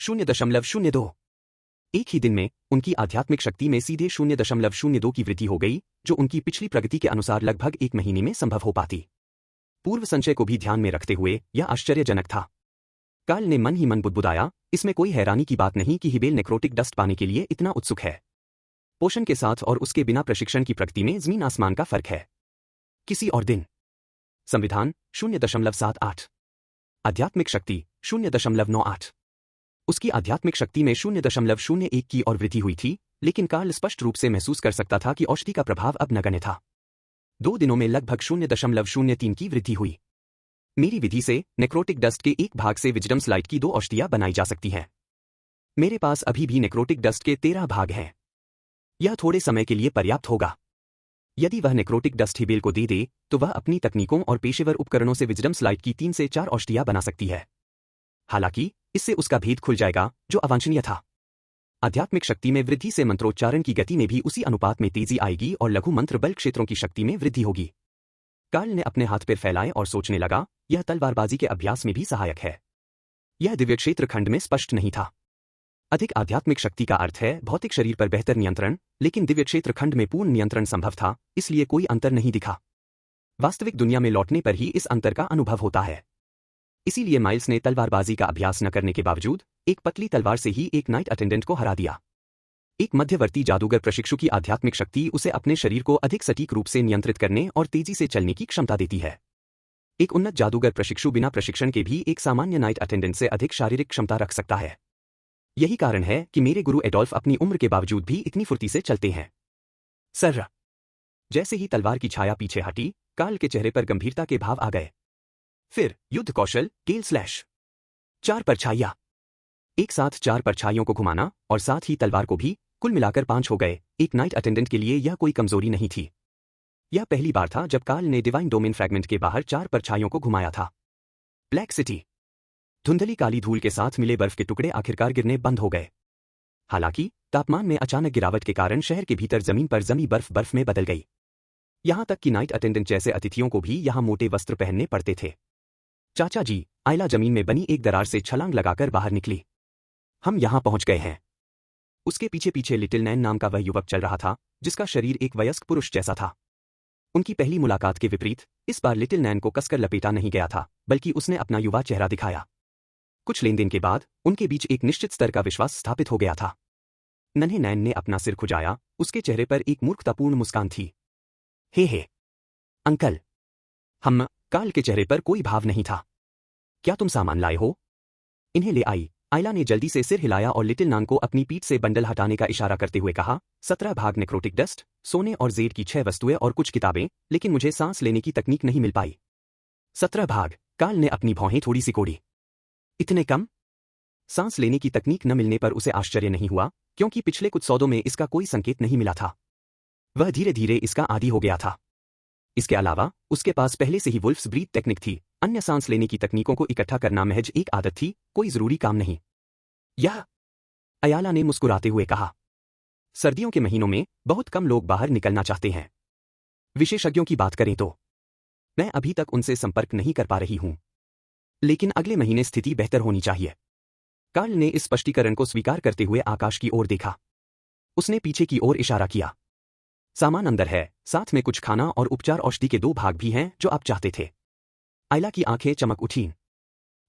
0.02। एक ही दिन में उनकी आध्यात्मिक शक्ति में सीधे 0.02 की वृद्धि हो गई, जो उनकी पिछली प्रगति के अनुसार लगभग 1 महीने में संभव हो पाती। पूर्व संचय को भी ध्यान में रखते हुए यह आश्चर्यजनक था। कार्ल ने मन ही मन बुदबुदाया, इसमें कोई हैरानी की बात नहीं कि हिबेल नेक्रोटिक डस्ट पाने के लिए इतना उत्सुक है। पोषण के साथ और उसके बिना प्रशिक्षण की प्रगति में जमीन आसमान का फर्क है। किसी और दिन। संविधान 0.78, आध्यात्मिक शक्ति 0.98। उसकी आध्यात्मिक शक्ति में 0.01 की और वृद्धि हुई थी, लेकिन कार्ल स्पष्ट रूप से महसूस कर सकता था कि औषधि का प्रभाव अब नगण्य था। 2 दिनों में लगभग 0.03 की वृद्धि हुई। मेरी विधि से नेक्रोटिक डस्ट के एक भाग से विजडम स्लाइट की 2 औषधियां बनाई जा सकती हैं। मेरे पास अभी भी नेक्रोटिक डस्ट के 13 भाग हैं। यह थोड़े समय के लिए पर्याप्त होगा। यदि वह नेक्रोटिक डस्ट हिबेल को दे दे तो वह अपनी तकनीकों और पेशेवर उपकरणों से विजडम स्लाइड की 3 से 4 औषधियां बना सकती है। हालांकि इससे उसका भेद खुल जाएगा जो अवांछनीय था। आध्यात्मिक शक्ति में वृद्धि से मंत्रोच्चारण की गति में भी उसी अनुपात में तेजी आएगी और लघु मंत्र बल क्षेत्रों की शक्ति में वृद्धि होगी। कार्ल ने अपने हाथ पैर फैलाए और सोचने लगा, यह तलवारबाजी के अभ्यास में भी सहायक है। यह दिव्य क्षेत्र खंड में स्पष्ट नहीं था। अधिक आध्यात्मिक शक्ति का अर्थ है भौतिक शरीर पर बेहतर नियंत्रण, लेकिन दिव्य क्षेत्र खंड में पूर्ण नियंत्रण संभव था, इसलिए कोई अंतर नहीं दिखा। वास्तविक दुनिया में लौटने पर ही इस अंतर का अनुभव होता है। इसीलिए माइल्स ने तलवारबाजी का अभ्यास न करने के बावजूद एक पतली तलवार से ही एक नाइट अटेंडेंट को हरा दिया। एक मध्यवर्ती जादूगर प्रशिक्षु की आध्यात्मिक शक्ति उसे अपने शरीर को अधिक सटीक रूप से नियंत्रित करने और तेजी से चलने की क्षमता देती है। एक उन्नत जादूगर प्रशिक्षु बिना प्रशिक्षण के भी एक सामान्य नाइट अटेंडेंट से अधिक शारीरिक क्षमता रख सकता है। यही कारण है कि मेरे गुरु एडोल्फ अपनी उम्र के बावजूद भी इतनी फुर्ती से चलते हैं। सर। जैसे ही तलवार की छाया पीछे हटी, कार्ल के चेहरे पर गंभीरता के भाव आ गए। फिर युद्ध कौशल, केल स्लैश। 4 परछाइयां। एक साथ 4 परछाइयों को घुमाना और साथ ही तलवार को भी, कुल मिलाकर 5 हो गए। एक नाइट अटेंडेंट के लिए यह कोई कमजोरी नहीं थी। यह पहली बार था जब कार्ल ने डिवाइन डोमेन फ्रैगमेंट के बाहर 4 परछाइयों को घुमाया था। Black city. धुंधली काली धूल के साथ मिले बर्फ के टुकड़े आखिरकार गिरने बंद हो गए। हालांकि तापमान में अचानक गिरावट के कारण शहर के भीतर जमीन पर जमी बर्फ में बदल गई। यहां तक कि नाइट अटेंडेंट जैसे अतिथियों को भी यहां मोटे वस्त्र पहनने पड़ते थे। चाचा जी, आयला जमीन में बनी एक दरार से छलांग लगाकर बाहर निकली। हम यहां पहुंच गए हैं। उसके पीछे पीछे लिटिल नैन नाम का वह युवक चल रहा था, जिसका शरीर एक वयस्क पुरुष जैसा था। उनकी पहली मुलाकात के विपरीत इस बार लिटिल नैन को कसकर लपेटा नहीं गया था, बल्कि उसने अपना युवा चेहरा दिखाया। कुछ लेनदेन के बाद उनके बीच एक निश्चित स्तर का विश्वास स्थापित हो गया था। नन्हे नैन ने अपना सिर खुजाया, उसके चेहरे पर एक मूर्खतापूर्ण मुस्कान थी। हे अंकल। हम। कार्ल के चेहरे पर कोई भाव नहीं था। क्या तुम सामान लाए हो? इन्हें ले आई। आयला ने जल्दी से सिर हिलाया और लिटिल नैन को अपनी पीठ से बंडल हटाने का इशारा करते हुए कहा, 17 भाग नेक्रोटिक डस्ट, सोने और जेड की 6 वस्तुएं और कुछ किताबें, लेकिन मुझे सांस लेने की तकनीक नहीं मिल पाई। 17 भाग। कार्ल ने अपनी भौहें थोड़ी सी कोड़ी। इतने कम? सांस लेने की तकनीक न मिलने पर उसे आश्चर्य नहीं हुआ, क्योंकि पिछले कुछ सौदों में इसका कोई संकेत नहीं मिला था। वह धीरे धीरे इसका आदी हो गया था। इसके अलावा उसके पास पहले से ही वुल्फ्स ब्रीथ टेक्निक थी। अन्य सांस लेने की तकनीकों को इकट्ठा करना महज एक आदत थी, कोई जरूरी काम नहीं। यह। अयाला ने मुस्कुराते हुए कहा। सर्दियों के महीनों में बहुत कम लोग बाहर निकलना चाहते हैं। विशेषज्ञों की बात करें तो मैं अभी तक उनसे संपर्क नहीं कर पा रही हूं, लेकिन अगले महीने स्थिति बेहतर होनी चाहिए। कार्ल ने इस स्पष्टीकरण को स्वीकार करते हुए आकाश की ओर देखा। उसने पीछे की ओर इशारा किया। सामान अंदर है, साथ में कुछ खाना और उपचार औषधि के 2 भाग भी हैं जो आप चाहते थे। आयला की आंखें चमक उठीं।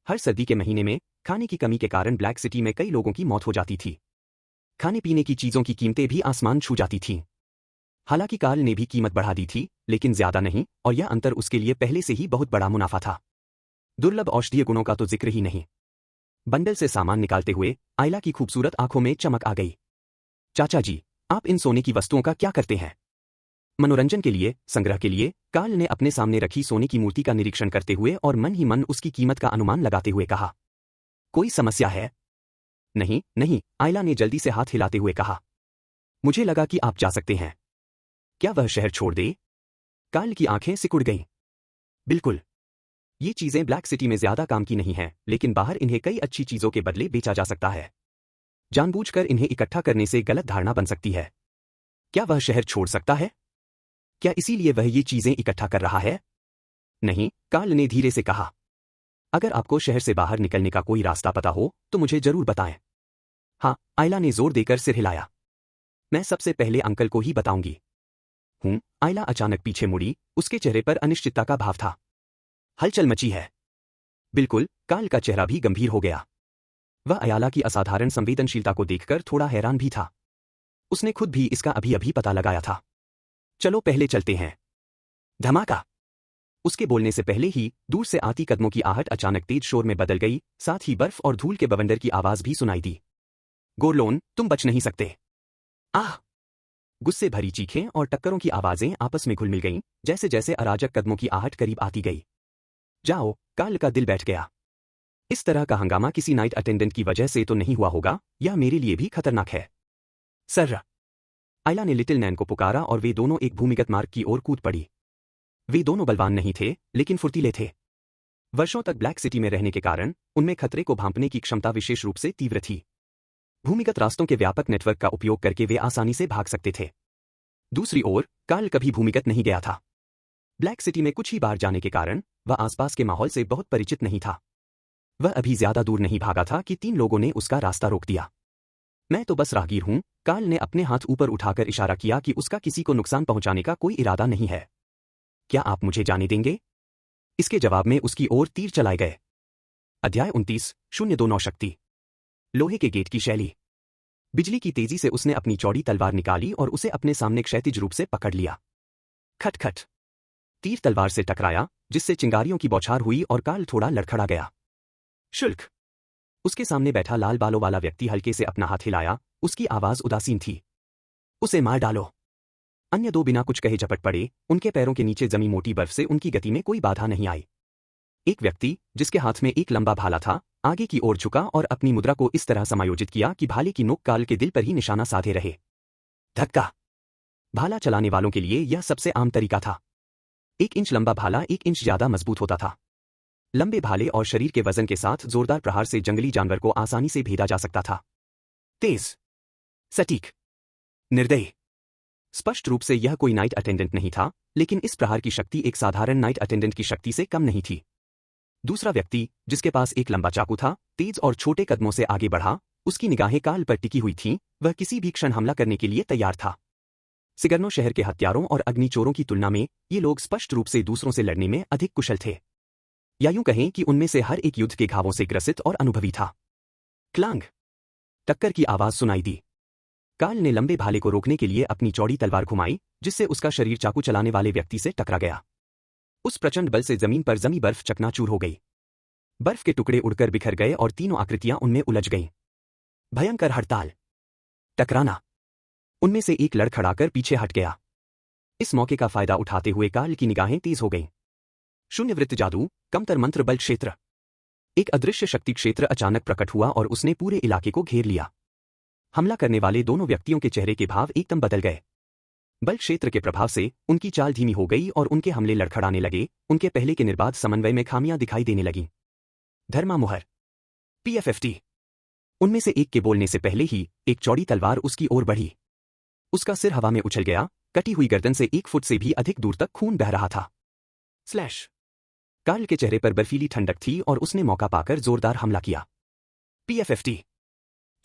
हर सर्दी के महीने में खाने की कमी के कारण ब्लैक सिटी में कई लोगों की मौत हो जाती थी। खाने पीने की चीजों की कीमतें भी आसमान छू जाती थीं। हालांकि कार्ल ने भी कीमत बढ़ा दी थी, लेकिन ज्यादा नहीं, और यह अंतर उसके लिए पहले से ही बहुत बड़ा मुनाफा था। दुर्लभ औषधीय गुणों का तो जिक्र ही नहीं। बंडल से सामान निकालते हुए आयला की खूबसूरत आंखों में चमक आ गई। चाचा जी, आप इन सोने की वस्तुओं का क्या करते हैं? मनोरंजन के लिए, संग्रह के लिए? कार्ल ने अपने सामने रखी सोने की मूर्ति का निरीक्षण करते हुए और मन ही मन उसकी कीमत का अनुमान लगाते हुए कहा। कोई समस्या है? नहीं नहीं, आयला ने जल्दी से हाथ हिलाते हुए कहा। मुझे लगा कि आप जा सकते हैं। क्या वह शहर छोड़ दे? कार्ल की आंखें सिकुड़ गईं। बिल्कुल। ये चीजें ब्लैक सिटी में ज्यादा काम की नहीं हैं, लेकिन बाहर इन्हें कई अच्छी चीजों के बदले बेचा जा सकता है। जानबूझकर इन्हें इकट्ठा करने से गलत धारणा बन सकती है। क्या वह शहर छोड़ सकता है? क्या इसीलिए वह ये चीजें इकट्ठा कर रहा है? नहीं, कार्ल ने धीरे से कहा। अगर आपको शहर से बाहर निकलने का कोई रास्ता पता हो तो मुझे जरूर बताएं। हाँ, आयला ने जोर देकर सिर हिलाया। मैं सबसे पहले अंकल को ही बताऊंगी। आयला अचानक पीछे मुड़ी, उसके चेहरे पर अनिश्चितता का भाव था। हलचल मची है। बिल्कुल, कार्ल का चेहरा भी गंभीर हो गया। वह अयाला की असाधारण संवेदनशीलता को देखकर थोड़ा हैरान भी था। उसने खुद भी इसका अभी अभी पता लगाया था। चलो पहले चलते हैं। धमाका। उसके बोलने से पहले ही दूर से आती कदमों की आहट अचानक तेज शोर में बदल गई, साथ ही बर्फ और धूल के बवंडर की आवाज भी सुनाई दी। गोरलोन, तुम बच नहीं सकते। आह! गुस्से भरी चीखें और टक्करों की आवाजें आपस में घुल मिल गईं, जैसे जैसे अराजक कदमों की आहट करीब आती गई। जाओ, कार्ल का दिल बैठ गया। इस तरह का हंगामा किसी नाइट अटेंडेंट की वजह से तो नहीं हुआ होगा, यह मेरे लिए भी खतरनाक है। सर, आयला ने लिटिल नैन को पुकारा और वे दोनों एक भूमिगत मार्ग की ओर कूद पड़ी। वे दोनों बलवान नहीं थे, लेकिन फुर्तीले थे। वर्षों तक ब्लैक सिटी में रहने के कारण उनमें खतरे को भांपने की क्षमता विशेष रूप से तीव्र थी। भूमिगत रास्तों के व्यापक नेटवर्क का उपयोग करके वे आसानी से भाग सकते थे। दूसरी ओर कार्ल कभी भूमिगत नहीं गया था। ब्लैक सिटी में कुछ ही बार जाने के कारण वह आसपास के माहौल से बहुत परिचित नहीं था। वह अभी ज्यादा दूर नहीं भागा था कि 3 लोगों ने उसका रास्ता रोक दिया। मैं तो बस राहगीर हूं, कार्ल ने अपने हाथ ऊपर उठाकर इशारा किया कि उसका किसी को नुकसान पहुंचाने का कोई इरादा नहीं है। क्या आप मुझे जाने देंगे? इसके जवाब में उसकी ओर तीर चलाए गए। अध्याय 29:09 शक्ति। लोहे के गेट की शैली। बिजली की तेजी से उसने अपनी चौड़ी तलवार निकाली और उसे अपने सामने क्षैतिज रूप से पकड़ लिया। खटखट। तीर तलवार से टकराया, जिससे चिंगारियों की बौछार हुई और कार्ल थोड़ा लड़खड़ा गया। शुल्क। उसके सामने बैठा लाल बालों वाला व्यक्ति हल्के से अपना हाथ हिलाया, उसकी आवाज उदासीन थी। उसे मार डालो। अन्य 2 बिना कुछ कहे झपट पड़े, उनके पैरों के नीचे जमी मोटी बर्फ से उनकी गति में कोई बाधा नहीं आई। एक व्यक्ति, जिसके हाथ में एक लंबा भाला था, आगे की ओर झुका और अपनी मुद्रा को इस तरह समायोजित किया कि भाले की नोक कार्ल के दिल पर ही निशाना साधे रहे। धक्का। भाला चलाने वालों के लिए यह सबसे आम तरीका था। 1 इंच लंबा भाला 1 इंच ज्यादा मजबूत होता था। लंबे भाले और शरीर के वजन के साथ जोरदार प्रहार से जंगली जानवर को आसानी से भेदा जा सकता था। तेज, सटीक, निर्दयी। स्पष्ट रूप से यह कोई नाइट अटेंडेंट नहीं था, लेकिन इस प्रहार की शक्ति एक साधारण नाइट अटेंडेंट की शक्ति से कम नहीं थी। दूसरा व्यक्ति, जिसके पास एक लंबा चाकू था, तेज और छोटे कदमों से आगे बढ़ा, उसकी निगाहें कार्ल पर टिकी हुई थीं, वह किसी भी क्षण हमला करने के लिए तैयार था। सिगर्नो शहर के हत्यारों और अग्निचोरों की तुलना में ये लोग स्पष्ट रूप से दूसरों से लड़ने में अधिक कुशल थे। या यूं कहें कि उनमें से हर एक युद्ध के घावों से ग्रसित और अनुभवी था। क्लांग। टक्कर की आवाज सुनाई दी। कार्ल ने लंबे भाले को रोकने के लिए अपनी चौड़ी तलवार घुमाई, जिससे उसका शरीर चाकू चलाने वाले व्यक्ति से टकरा गया। उस प्रचंड बल से जमीन पर जमी बर्फ चकनाचूर हो गई। बर्फ के टुकड़े उड़कर बिखर गए और तीनों आकृतियां उनमें उलझ गईं। भयंकर हड़ताल। टकराना। उनमें से एक लड़खड़ाकर पीछे हट गया। इस मौके का फायदा उठाते हुए कार्ल की निगाहें तेज हो गईं। शून्यवृत्त जादू, कमतर मंत्र बल क्षेत्र। एक अदृश्य शक्ति क्षेत्र अचानक प्रकट हुआ और उसने पूरे इलाके को घेर लिया। हमला करने वाले दोनों व्यक्तियों के चेहरे के भाव एकदम बदल गए। बल क्षेत्र के प्रभाव से उनकी चाल धीमी हो गई और उनके हमले लड़खड़ाने लगे, उनके पहले के निर्बाध समन्वय में खामियां दिखाई देने लगीं। धर्मा मुहर। PFFT। उनमें से एक के बोलने से पहले ही एक चौड़ी तलवार उसकी ओर बढ़ी। उसका सिर हवा में उछल गया, कटी हुई गर्दन से 1 फुट से भी अधिक दूर तक खून बह रहा था। स्लैश। कार्ल के चेहरे पर बर्फीली ठंडक थी और उसने मौका पाकर जोरदार हमला किया। PFFT।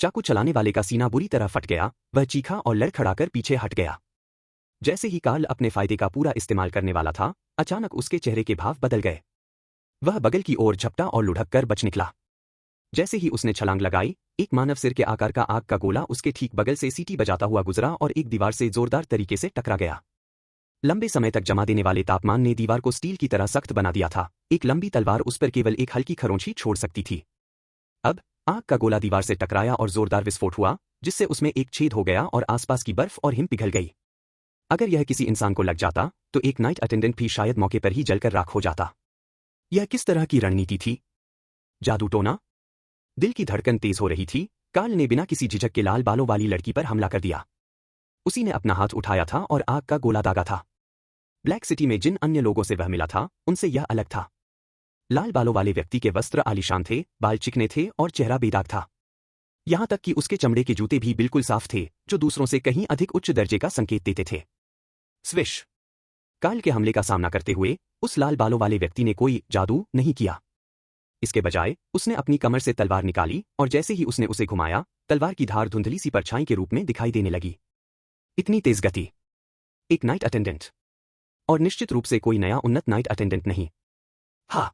चाकू चलाने वाले का सीना बुरी तरह फट गया, वह चीखा और लड़खड़ाकर पीछे हट गया। जैसे ही कार्ल अपने फायदे का पूरा इस्तेमाल करने वाला था, अचानक उसके चेहरे के भाव बदल गए। वह बगल की ओर झपटा और लुढ़क कर बच निकला। जैसे ही उसने छलांग लगाई, एक मानव सिर के आकार का आग का गोला उसके ठीक बगल से सीटी बजाता हुआ गुजरा और एक दीवार से जोरदार तरीके से टकरा गया। लंबे समय तक जमा देने वाले तापमान ने दीवार को स्टील की तरह सख्त बना दिया था। एक लंबी तलवार उस पर केवल एक हल्की खरोंच ही छोड़ सकती थी। अब आग का गोला दीवार से टकराया और जोरदार विस्फोट हुआ, जिससे उसमें एक छेद हो गया और आसपास की बर्फ और हिम पिघल गई। अगर यह किसी इंसान को लग जाता, तो एक नाइट अटेंडेंट भी शायद मौके पर ही जलकर राख हो जाता। यह किस तरह की रणनीति थी? जादू टोना? दिल की धड़कन तेज हो रही थी। कार्ल ने बिना किसी झिझक के लाल बालों वाली लड़की पर हमला कर दिया। उसी ने अपना हाथ उठाया था और आग का गोला दागा था। ब्लैक सिटी में जिन अन्य लोगों से वह मिला था, उनसे यह अलग था। लाल बालों वाले व्यक्ति के वस्त्र आलीशान थे, बाल चिकने थे और चेहरा बेदाग था। यहां तक कि उसके चमड़े के जूते भी बिल्कुल साफ थे, जो दूसरों से कहीं अधिक उच्च दर्जे का संकेत देते थे। स्विश। कार्ल के हमले का सामना करते हुए उस लाल बालों वाले व्यक्ति ने कोई जादू नहीं किया। इसके बजाय उसने अपनी कमर से तलवार निकाली और जैसे ही उसने उसे घुमाया, तलवार की धार धुंधली सी परछाई के रूप में दिखाई देने लगी। इतनी तेज गति! एक नाइट अटेंडेंट, और निश्चित रूप से कोई नया उन्नत नाइट अटेंडेंट नहीं। हाँ!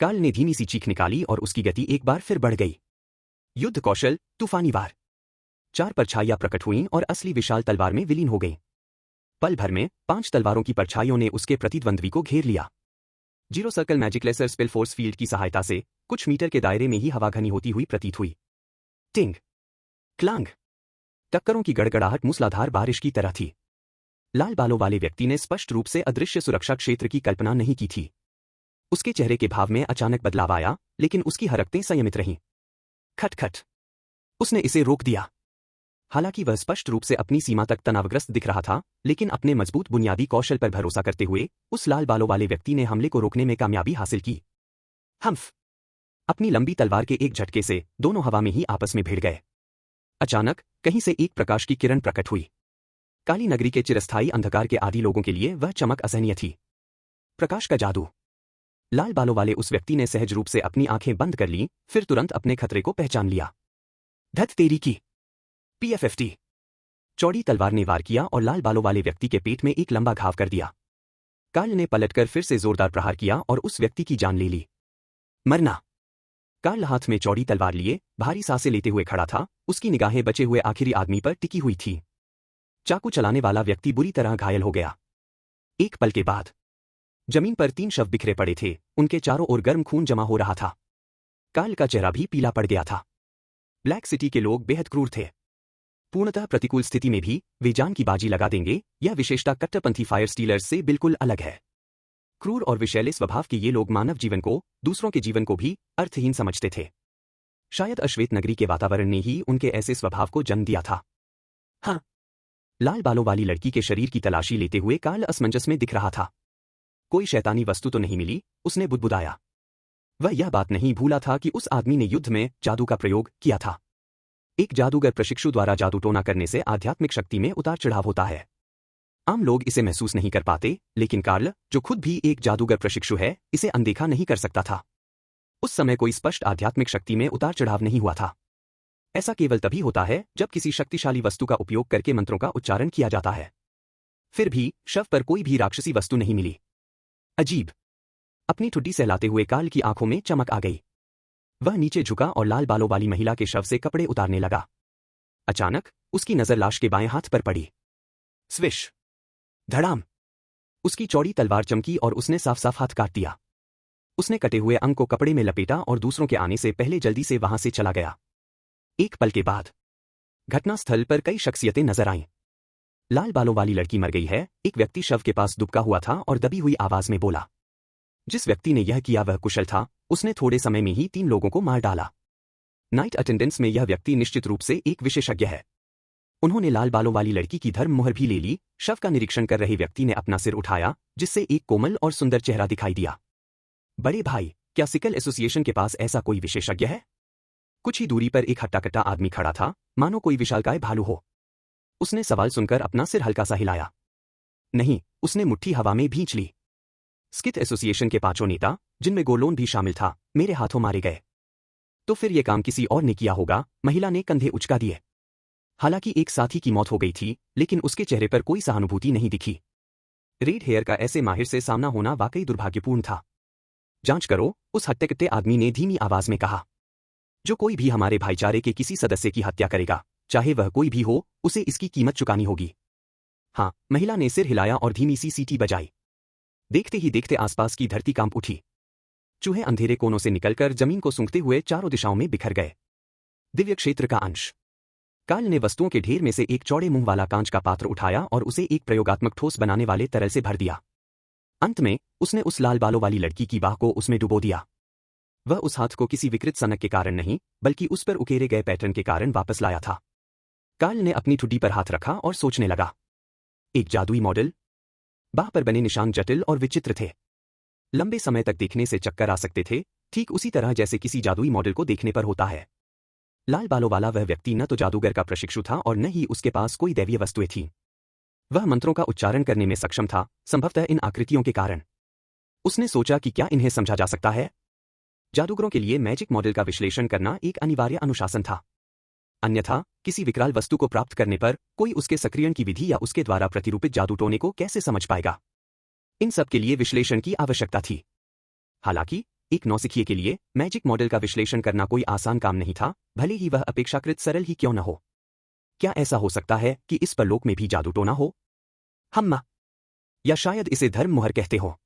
कार्ल ने धीमी सी चीख निकाली और उसकी गति एक बार फिर बढ़ गई। युद्ध कौशल, तूफानी वार। 4 परछाइयां प्रकट हुईं और असली विशाल तलवार में विलीन हो गईं। पल भर में 5 तलवारों की परछाइयों ने उसके प्रतिद्वंद्वी को घेर लिया। Zero circle magic lesser spell force field की सहायता से कुछ मीटर के दायरे में ही हवा घनी होती हुई प्रतीत हुई। टिंग, क्लांग। टक्करों की गड़गड़ाहट मूसलाधार बारिश की तरह थी। लाल बालों वाले व्यक्ति ने स्पष्ट रूप से अदृश्य सुरक्षा क्षेत्र की कल्पना नहीं की थी। उसके चेहरे के भाव में अचानक बदलाव आया, लेकिन उसकी हरकतें संयमित रहीं। खटखट। उसने इसे रोक दिया। हालांकि वह स्पष्ट रूप से अपनी सीमा तक तनावग्रस्त दिख रहा था, लेकिन अपने मजबूत बुनियादी कौशल पर भरोसा करते हुए उस लाल बालों वाले व्यक्ति ने हमले को रोकने में कामयाबी हासिल की। हम्फ। अपनी लंबी तलवार के एक झटके से दोनों हवा में ही आपस में भिड़ गए। अचानक कहीं से एक प्रकाश की किरण प्रकट हुई। काली नगरी के चिरस्थायी अंधकार के आदी लोगों के लिए वह चमक असहनीय थी। प्रकाश का जादू। लाल बालों वाले उस व्यक्ति ने सहज रूप से अपनी आंखें बंद कर लीं, फिर तुरंत अपने खतरे को पहचान लिया। धत तेरी की। PFFT। चौड़ी तलवार ने वार किया और लाल बालों वाले व्यक्ति के पेट में एक लंबा घाव कर दिया। कार्ल ने पलटकर फिर से जोरदार प्रहार किया और उस व्यक्ति की जान ले ली। मरना। कार्ल हाथ में चौड़ी तलवार लिए भारी सांसें लेते हुए खड़ा था, उसकी निगाहें बचे हुए आखिरी आदमी पर टिकी हुई थी। चाकू चलाने वाला व्यक्ति बुरी तरह घायल हो गया। एक पल के बाद जमीन पर 3 शव बिखरे पड़े थे, उनके चारों ओर गर्म खून जमा हो रहा था। कार्ल का चेहरा भी पीला पड़ गया था। ब्लैक सिटी के लोग बेहद क्रूर थे। पूर्णतः प्रतिकूल स्थिति में भी वे जान की बाजी लगा देंगे, यह विशेषता कट्टरपंथी फायर स्टीलर्स से बिल्कुल अलग है। क्रूर और विषैले स्वभाव के ये लोग मानव जीवन को, दूसरों के जीवन को भी अर्थहीन समझते थे। शायद अश्वेत नगरी के वातावरण ने ही उनके ऐसे स्वभाव को जन्म दिया था। हाँ। लाल बालों वाली लड़की के शरीर की तलाशी लेते हुए कार्ल असमंजस में दिख रहा था। कोई शैतानी वस्तु तो नहीं मिली, उसने बुदबुदाया। वह यह बात नहीं भूला था कि उस आदमी ने युद्ध में जादू का प्रयोग किया था। एक जादूगर प्रशिक्षु द्वारा जादू टोना करने से आध्यात्मिक शक्ति में उतार चढ़ाव होता है। आम लोग इसे महसूस नहीं कर पाते, लेकिन कार्ल, जो खुद भी एक जादूगर प्रशिक्षु है, इसे अनदेखा नहीं कर सकता था। उस समय कोई स्पष्ट आध्यात्मिक शक्ति में उतार चढ़ाव नहीं हुआ था। ऐसा केवल तभी होता है जब किसी शक्तिशाली वस्तु का उपयोग करके मंत्रों का उच्चारण किया जाता है। फिर भी शव पर कोई भी राक्षसी वस्तु नहीं मिली। अजीब। अपनी ठुड्डी सहलाते हुए कार्ल की आंखों में चमक आ गई। वह नीचे झुका और लाल बालों वाली महिला के शव से कपड़े उतारने लगा। अचानक उसकी नजर लाश के बाएं हाथ पर पड़ी। स्विश। धड़ाम। उसकी चौड़ी तलवार चमकी और उसने साफ साफ हाथ काट दिया। उसने कटे हुए अंग को कपड़े में लपेटा और दूसरों के आने से पहले जल्दी से वहां से चला गया। एक पल के बाद घटनास्थल पर कई शख्सियतें नजर आईं। लाल बालों वाली लड़की मर गई है, एक व्यक्ति शव के पास दुबका हुआ था और दबी हुई आवाज में बोला। जिस व्यक्ति ने यह किया वह कुशल था, उसने थोड़े समय में ही 3 लोगों को मार डाला। नाइट अटेंडेंस में यह व्यक्ति निश्चित रूप से एक विशेषज्ञ है। उन्होंने लाल बालों वाली लड़की की धर्म मुहर भी ले ली। शव का निरीक्षण कर रहे व्यक्ति ने अपना सिर उठाया, जिससे एक कोमल और सुंदर चेहरा दिखाई दिया। बड़े भाई, क्या सिकल एसोसिएशन के पास ऐसा कोई विशेषज्ञ है? कुछ ही दूरी पर एक हट्टा-कट्टा आदमी खड़ा था, मानो कोई विशालकाय भालू हो। उसने सवाल सुनकर अपना सिर हल्का सा हिलाया। नहीं, उसने मुट्ठी हवा में भींच ली। स्किथ एसोसिएशन के 5 नेता, जिनमें गोलोन भी शामिल था, मेरे हाथों मारे गए। तो फिर यह काम किसी और ने किया होगा, महिला ने कंधे उचका दिए। हालांकि एक साथी की मौत हो गई थी, लेकिन उसके चेहरे पर कोई सहानुभूति नहीं दिखी। रेड हेयर का ऐसे माहिर से सामना होना वाकई दुर्भाग्यपूर्ण था। जांच करो, उस हट्टे-कट्टे आदमी ने धीमी आवाज में कहा। जो कोई भी हमारे भाईचारे के किसी सदस्य की हत्या करेगा, चाहे वह कोई भी हो, उसे इसकी कीमत चुकानी होगी। हाँ, महिला ने सिर हिलाया और धीमी सी सीटी बजाई। देखते ही देखते आसपास की धरती कांप उठी। चूहे अंधेरे कोनों से निकलकर जमीन को सूंघते हुए चारों दिशाओं में बिखर गए। दिव्य क्षेत्र का अंश। कार्ल ने वस्तुओं के ढेर में से एक चौड़े मुंह वाला कांच का पात्र उठाया और उसे एक प्रयोगात्मक ठोस बनाने वाले तरल से भर दिया। अंत में उसने उस लाल बालों वाली लड़की की बाह को उसमें डुबो दिया। वह उस हाथ को किसी विकृत सनक के कारण नहीं, बल्कि उस पर उकेरे गए पैटर्न के कारण वापस लाया था। कार्ल ने अपनी ठुड्डी पर हाथ रखा और सोचने लगा। एक जादुई मॉडल। बाह पर बने निशान जटिल और विचित्र थे। लंबे समय तक देखने से चक्कर आ सकते थे, ठीक उसी तरह जैसे किसी जादुई मॉडल को देखने पर होता है। लाल बालों वाला वह व्यक्ति न तो जादूगर का प्रशिक्षु था और न ही उसके पास कोई दैवीय वस्तुएं थीं। वह मंत्रों का उच्चारण करने में सक्षम था, संभवतः इन आकृतियों के कारण। उसने सोचा कि क्या इन्हें समझा जा सकता है? जादूगरों के लिए मैजिक मॉडल का विश्लेषण करना एक अनिवार्य अनुशासन था। अन्यथा किसी विकराल वस्तु को प्राप्त करने पर कोई उसके सक्रियण की विधि या उसके द्वारा प्रतिरूपित जादू टोने को कैसे समझ पाएगा? इन सब के लिए विश्लेषण की आवश्यकता थी। हालांकि एक नौसिखिए के लिए मैजिक मॉडल का विश्लेषण करना कोई आसान काम नहीं था, भले ही वह अपेक्षाकृत सरल ही क्यों न हो। क्या ऐसा हो सकता है कि इस परलोक में भी जादू टोना हो? हम्मा। या शायद इसे धर्म मुहर कहते हो।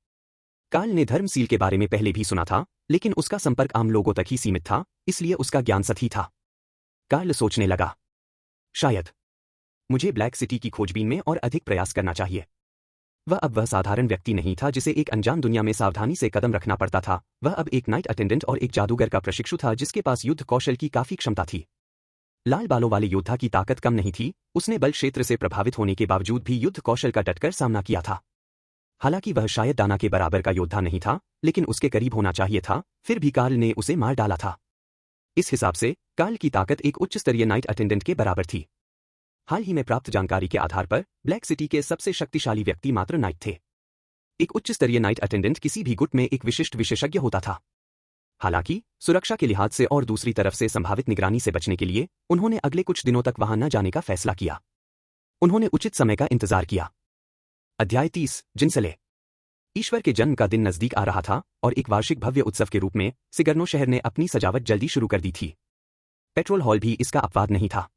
कार्ल ने धर्म सील के बारे में पहले भी सुना था, लेकिन उसका संपर्क आम लोगों तक ही सीमित था, इसलिए उसका ज्ञान सतही था। कार्ल सोचने लगा, शायद मुझे ब्लैक सिटी की खोजबीन में और अधिक प्रयास करना चाहिए। वह साधारण व्यक्ति नहीं था जिसे एक अनजान दुनिया में सावधानी से कदम रखना पड़ता था। वह अब एक नाइट अटेंडेंट और एक जादूगर का प्रशिक्षु था जिसके पास युद्ध कौशल की काफी क्षमता थी। लाल बालों वाले योद्धा की ताकत कम नहीं थी, उसने बल क्षेत्र से प्रभावित होने के बावजूद भी युद्ध कौशल का डटकर सामना किया था। हालांकि वह शायद दाना के बराबर का योद्धा नहीं था, लेकिन उसके करीब होना चाहिए था, फिर भी कार्ल ने उसे मार डाला था। इस हिसाब से कार्ल की ताकत एक उच्च स्तरीय नाइट अटेंडेंट के बराबर थी। हाल ही में प्राप्त जानकारी के आधार पर ब्लैक सिटी के सबसे शक्तिशाली व्यक्ति मात्र नाइट थे। एक उच्च स्तरीय नाइट अटेंडेंट किसी भी गुट में एक विशिष्ट विशेषज्ञ होता था। हालांकि सुरक्षा के लिहाज से और दूसरी तरफ से संभावित निगरानी से बचने के लिए उन्होंने अगले कुछ दिनों तक वहां न जाने का फैसला किया। उन्होंने उचित समय का इंतजार किया। अध्याय 30 जिनसले। ईश्वर के जन्म का दिन नजदीक आ रहा था और एक वार्षिक भव्य उत्सव के रूप में सिगर्नो शहर ने अपनी सजावट जल्दी शुरू कर दी थी। पेट्रोल हॉल भी इसका अपवाद नहीं था।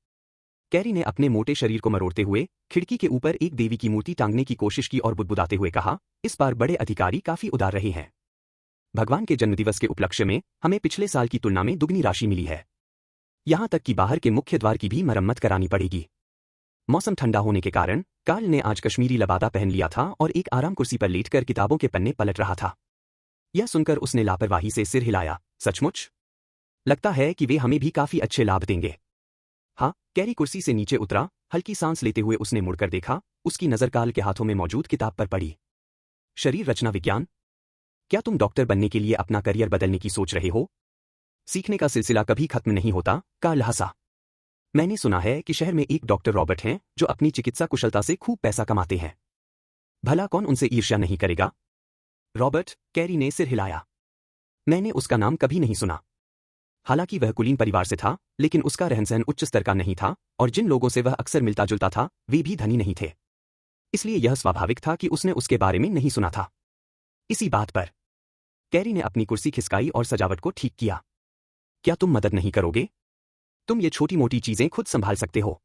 कैरी ने अपने मोटे शरीर को मरोड़ते हुए खिड़की के ऊपर एक देवी की मूर्ति टांगने की कोशिश की और बुदबुदाते हुए कहा, इस बार बड़े अधिकारी काफी उदार रहे हैं। भगवान के जन्मदिवस के उपलक्ष्य में हमें पिछले साल की तुलना में दुगनी राशि मिली है। यहां तक कि बाहर के मुख्य द्वार की भी मरम्मत करानी पड़ेगी। मौसम ठंडा होने के कारण कार्ल ने आज कश्मीरी लबादा पहन लिया था और एक आराम कुर्सी पर लेटकर किताबों के पन्ने पलट रहा था। यह सुनकर उसने लापरवाही से सिर हिलाया, सचमुच? लगता है कि वे हमें भी काफी अच्छे लाभ देंगे। हाँ, कैरी कुर्सी से नीचे उतरा, हल्की सांस लेते हुए उसने मुड़कर देखा, उसकी नजर कार्ल के हाथों में मौजूद किताब पर पड़ी। शरीर रचना विज्ञान? क्या तुम डॉक्टर बनने के लिए अपना करियर बदलने की सोच रहे हो? सीखने का सिलसिला कभी खत्म नहीं होता, कार्ल हंसा। मैंने सुना है कि शहर में एक डॉक्टर रॉबर्ट हैं जो अपनी चिकित्सा कुशलता से खूब पैसा कमाते हैं। भला कौन उनसे ईर्ष्या नहीं करेगा? रॉबर्ट, कैरी ने सिर हिलाया। मैंने उसका नाम कभी नहीं सुना। हालांकि वह कुलीन परिवार से था, लेकिन उसका रहन-सहन उच्च स्तर का नहीं था और जिन लोगों से वह अक्सर मिलता जुलता था वे भी धनी नहीं थे। इसलिए यह स्वाभाविक था कि उसने उसके बारे में नहीं सुना था। इसी बात पर कैरी ने अपनी कुर्सी खिसकाई और सजावट को ठीक किया। क्या तुम मदद नहीं करोगे? तुम ये छोटी मोटी चीजें खुद संभाल सकते हो।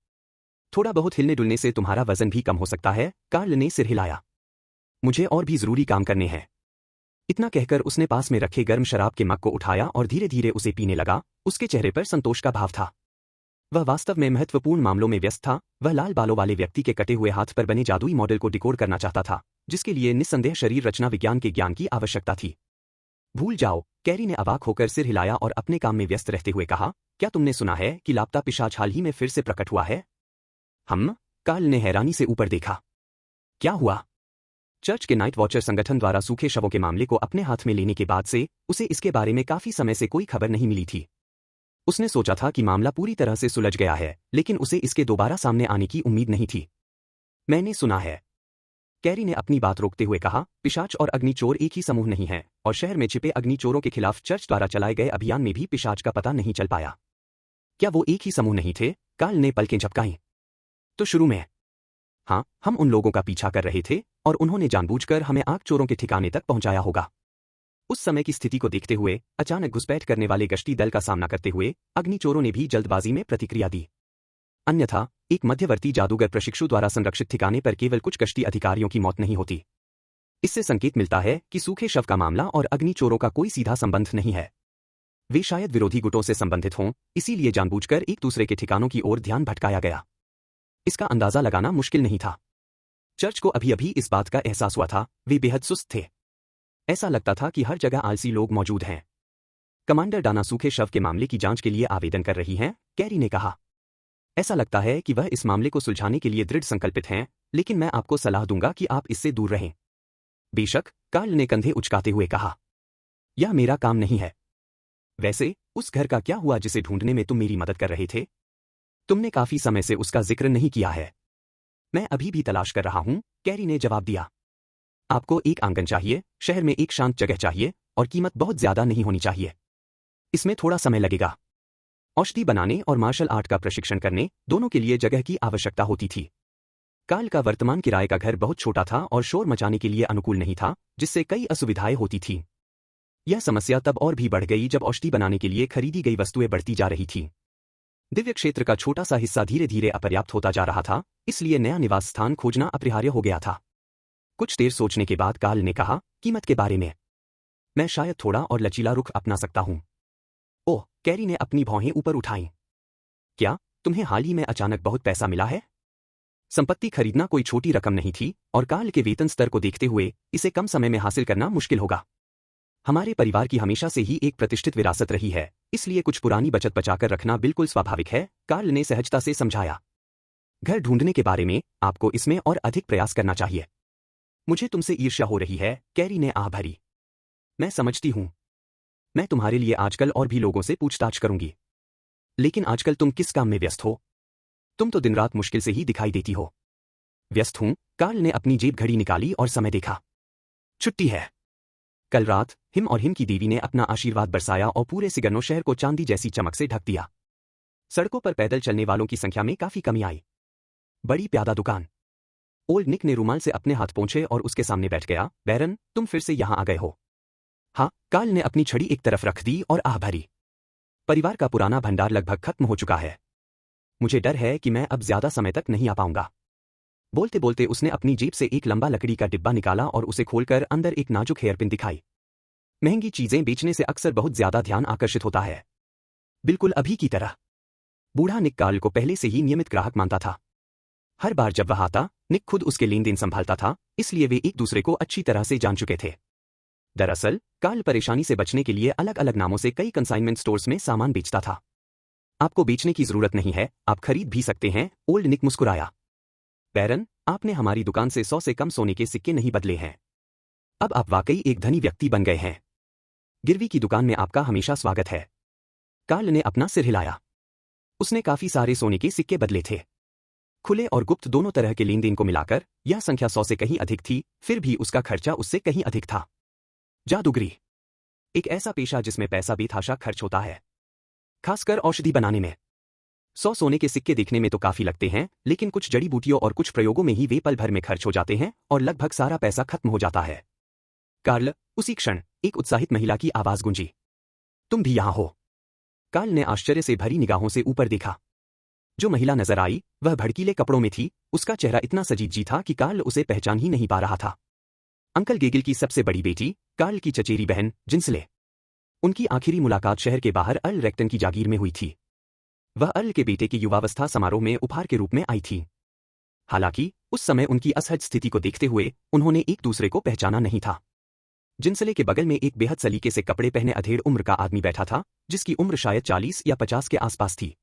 थोड़ा बहुत हिलने डुलने से तुम्हारा वजन भी कम हो सकता है, कार्ल ने सिर हिलाया। मुझे और भी जरूरी काम करने हैं। इतना कहकर उसने पास में रखे गर्म शराब के मग को उठाया और धीरे धीरे उसे पीने लगा। उसके चेहरे पर संतोष का भाव था। वह वास्तव में महत्वपूर्ण मामलों में व्यस्त था। वह लाल बालों वाले व्यक्ति के कटे हुए हाथ पर बने जादुई मॉडल को डिकोड करना चाहता था, जिसके लिए निस्संदेह शरीर रचना विज्ञान के ज्ञान की आवश्यकता थी। भूल जाओ, कैरी ने अवाक होकर सिर हिलाया और अपने काम में व्यस्त रहते हुए कहा, क्या तुमने सुना है कि लापता पिशाच हाल ही में फिर से प्रकट हुआ है? कार्ल ने हैरानी से ऊपर देखा। क्या हुआ? चर्च के नाइट वॉचर संगठन द्वारा सूखे शवों के मामले को अपने हाथ में लेने के बाद से उसे इसके बारे में काफी समय से कोई खबर नहीं मिली थी। उसने सोचा था कि मामला पूरी तरह से सुलझ गया है, लेकिन उसे इसके दोबारा सामने आने की उम्मीद नहीं थी। मैंने सुना है, कैरी ने अपनी बात रोकते हुए कहा, पिशाच और अग्निचोर एक ही समूह नहीं है और शहर में छिपे अग्निचोरों के खिलाफ चर्च द्वारा चलाए गए अभियान में भी पिशाच का पता नहीं चल पाया। क्या वो एक ही समूह नहीं थे? कार्ल ने पलकें झपकाईं। तो शुरू में हाँ, हम उन लोगों का पीछा कर रहे थे और उन्होंने जानबूझकर हमें आग चोरों के ठिकाने तक पहुंचाया होगा। उस समय की स्थिति को देखते हुए अचानक घुसपैठ करने वाले गश्ती दल का सामना करते हुए अग्निचोरों ने भी जल्दबाजी में प्रतिक्रिया दी। अन्यथा एक मध्यवर्ती जादूगर प्रशिक्षु द्वारा संरक्षित ठिकाने पर केवल कुछ गश्ती अधिकारियों की मौत नहीं होती। इससे संकेत मिलता है कि सूखे शव का मामला और अग्निचोरों का कोई सीधा संबंध नहीं है। वे शायद विरोधी गुटों से संबंधित हों, इसीलिए जानबूझकर एक दूसरे के ठिकानों की ओर ध्यान भटकाया गया। इसका अंदाजा लगाना मुश्किल नहीं था। चर्च को अभी अभी इस बात का एहसास हुआ था, वे बेहद सुस्त थे। ऐसा लगता था कि हर जगह आलसी लोग मौजूद हैं। कमांडर डाना सूखे शव के मामले की जांच के लिए आवेदन कर रही हैं, कैरी ने कहा। ऐसा लगता है कि वह इस मामले को सुलझाने के लिए दृढ़ संकल्पित हैं, लेकिन मैं आपको सलाह दूंगा कि आप इससे दूर रहें। बेशक, कार्ल ने कंधे उचकाते हुए कहा। यह मेरा काम नहीं है। वैसे, उस घर का क्या हुआ जिसे ढूंढने में तुम मेरी मदद कर रहे थे? तुमने काफी समय से उसका जिक्र नहीं किया है। मैं अभी भी तलाश कर रहा हूं, कैरी ने जवाब दिया। आपको एक आंगन चाहिए, शहर में एक शांत जगह चाहिए और कीमत बहुत ज्यादा नहीं होनी चाहिए। इसमें थोड़ा समय लगेगा। औषधि बनाने और मार्शल आर्ट का प्रशिक्षण करने दोनों के लिए जगह की आवश्यकता होती थी। कार्ल का वर्तमान किराए का घर बहुत छोटा था और शोर मचाने के लिए अनुकूल नहीं था, जिससे कई असुविधाएं होती थीं। यह समस्या तब और भी बढ़ गई जब औषधि बनाने के लिए खरीदी गई वस्तुएं बढ़ती जा रही थीं। दिव्य क्षेत्र का छोटा सा हिस्सा धीरे धीरे अपर्याप्त होता जा रहा था, इसलिए नया निवास स्थान खोजना अपरिहार्य हो गया था। कुछ देर सोचने के बाद कार्ल ने कहा, कीमत के बारे में मैं शायद थोड़ा और लचीला रुख अपना सकता हूं। ओह, कैरी ने अपनी भौहें ऊपर उठाईं। क्या तुम्हें हाल ही में अचानक बहुत पैसा मिला है? संपत्ति खरीदना कोई छोटी रकम नहीं थी और कार्ल के वेतन स्तर को देखते हुए इसे कम समय में हासिल करना मुश्किल होगा। हमारे परिवार की हमेशा से ही एक प्रतिष्ठित विरासत रही है, इसलिए कुछ पुरानी बचत बचाकर रखना बिल्कुल स्वाभाविक है, कार्ल ने सहजता से समझाया। घर ढूंढने के बारे में आपको इसमें और अधिक प्रयास करना चाहिए। मुझे तुमसे ईर्ष्या हो रही है, कैरी ने आह भरी। मैं समझती हूं। मैं तुम्हारे लिए आजकल और भी लोगों से पूछताछ करूंगी। लेकिन आजकल तुम किस काम में व्यस्त हो? तुम तो दिन रात मुश्किल से ही दिखाई देती हो। व्यस्त हूं, कार्ल ने अपनी जेब घड़ी निकाली और समय देखा। छुट्टी है। कल रात हिम और हिम की देवी ने अपना आशीर्वाद बरसाया और पूरे सिगर्नो शहर को चांदी जैसी चमक से ढक दिया। सड़कों पर पैदल चलने वालों की संख्या में काफी कमी आई। बड़ी प्यादा दुकान। ओल्ड निक ने रुमाल से अपने हाथ पोंछे और उसके सामने बैठ गया। बैरन, तुम फिर से यहां आ गए हो? हाँ, कार्ल ने अपनी छड़ी एक तरफ रख दी और आह भरी। परिवार का पुराना भंडार लगभग खत्म हो चुका है। मुझे डर है कि मैं अब ज्यादा समय तक नहीं आ पाऊंगा। बोलते बोलते उसने अपनी जेब से एक लंबा लकड़ी का डिब्बा निकाला और उसे खोलकर अंदर एक नाजुक हेयरपिन दिखाई। महंगी चीजें बेचने से अक्सर बहुत ज्यादा ध्यान आकर्षित होता है। बिल्कुल अभी की तरह। बूढ़ा निक कार्ल को पहले से ही नियमित ग्राहक मानता था। हर बार जब वह आता, निक खुद उसके लेन देन संभालता था, इसलिए वे एक दूसरे को अच्छी तरह से जान चुके थे। दरअसल कार्ल परेशानी से बचने के लिए अलग अलग नामों से कई कंसाइनमेंट स्टोर्स में सामान बेचता था। आपको बेचने की जरूरत नहीं है, आप खरीद भी सकते हैं, ओल्ड निक मुस्कुराया। बैरन, आपने हमारी दुकान से 100 से कम सोने के सिक्के नहीं बदले हैं। अब आप वाकई एक धनी व्यक्ति बन गए हैं। गिरवी की दुकान में आपका हमेशा स्वागत है। कार्ल ने अपना सिर हिलाया। उसने काफी सारे सोने के सिक्के बदले थे। खुले और गुप्त दोनों तरह के लेन देन को मिलाकर यह संख्या 100 से कहीं अधिक थी, फिर भी उसका खर्चा उससे कहीं अधिक था। जादूगरी, एक ऐसा पेशा जिसमें पैसा बेतहाशा खर्च होता है, खासकर औषधि बनाने में। 100 सोने के सिक्के देखने में तो काफी लगते हैं, लेकिन कुछ जड़ी बूटियों और कुछ प्रयोगों में ही वे पल भर में खर्च हो जाते हैं और लगभग सारा पैसा खत्म हो जाता है। कार्ल, उसी क्षण एक उत्साहित महिला की आवाज गूंजी। तुम भी यहां हो? कार्ल ने आश्चर्य से भरी निगाहों से ऊपर देखा। जो महिला नजर आई वह भड़कीले कपड़ों में थी। उसका चेहरा इतना सजीव था कि कार्ल उसे पहचान ही नहीं पा रहा था। अंकल गेगिल की सबसे बड़ी बेटी, कार्ल की चचेरी बहन जिंसले। उनकी आखिरी मुलाकात शहर के बाहर अर्ल रेक्टन की जागीर में हुई थी। वह अर्ल के बेटे की युवावस्था समारोह में उपहार के रूप में आई थी। हालांकि उस समय उनकी असहज स्थिति को देखते हुए उन्होंने एक दूसरे को पहचाना नहीं था। जिंसले के बगल में एक बेहद सलीके से कपड़े पहने अधेड़ उम्र का आदमी बैठा था, जिसकी उम्र शायद 40 या 50 के आसपास थी।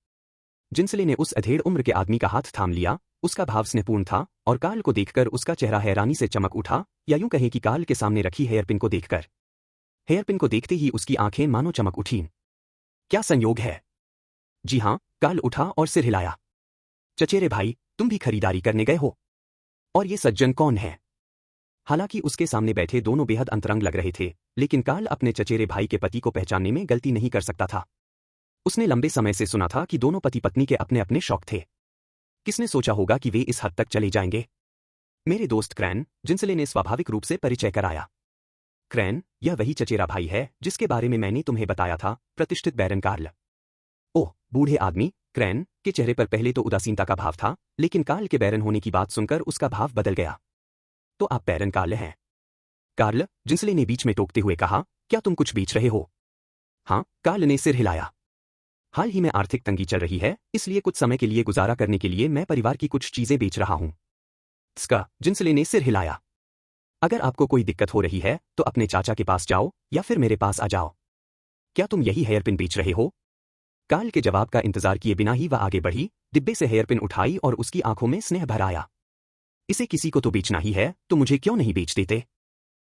जिंसले ने उस अधेड़ उम्र के आदमी का हाथ थाम लिया। उसका भाव स्नेहपूर्ण था और कार्ल को देखकर उसका चेहरा हैरानी से चमक उठा, या यूं कहें कि कार्ल के सामने रखी हेयरपिन को देखकर। हेयरपिन को देखते ही उसकी आंखें मानो चमक उठीं। क्या संयोग है? जी हां, कार्ल उठा और सिर हिलाया। चचेरे भाई, तुम भी खरीदारी करने गए हो? और ये सज्जन कौन है? हालांकि उसके सामने बैठे दोनों बेहद अंतरंग लग रहे थे, लेकिन कार्ल अपने चचेरे भाई के पति को पहचानने में गलती नहीं कर सकता था। उसने लंबे समय से सुना था कि दोनों पति पत्नी के अपने अपने शौक थे। किसने सोचा होगा कि वे इस हद तक चले जाएंगे? मेरे दोस्त क्रैन, जिंसले ने स्वाभाविक रूप से परिचय कराया। क्रैन, यह वही चचेरा भाई है जिसके बारे में मैंने तुम्हें बताया था, प्रतिष्ठित बैरन कार्ल। ओह, बूढ़े आदमी। क्रैन के चेहरे पर पहले तो उदासीनता का भाव था, लेकिन कार्ल के बैरन होने की बात सुनकर उसका भाव बदल गया। तो आप बैरन कार्ल हैं? कार्ल, जिंसले ने बीच में टोकते हुए कहा, क्या तुम कुछ बेच रहे हो? हाँ, कार्ल ने सिर हिलाया। हाल ही में आर्थिक तंगी चल रही है, इसलिए कुछ समय के लिए गुजारा करने के लिए मैं परिवार की कुछ चीजें बेच रहा हूं। स्का, जिंसले ने सिर हिलाया। अगर आपको कोई दिक्कत हो रही है तो अपने चाचा के पास जाओ या फिर मेरे पास आ जाओ। क्या तुम यही हेयरपिन बेच रहे हो? कार्ल के जवाब का इंतजार किए बिना ही वह आगे बढ़ी, डिब्बे से हेयरपिन उठाई और उसकी आंखों में स्नेह भर आया। इसे किसी को तो बेचना ही है, तो मुझे क्यों नहीं बेच देते?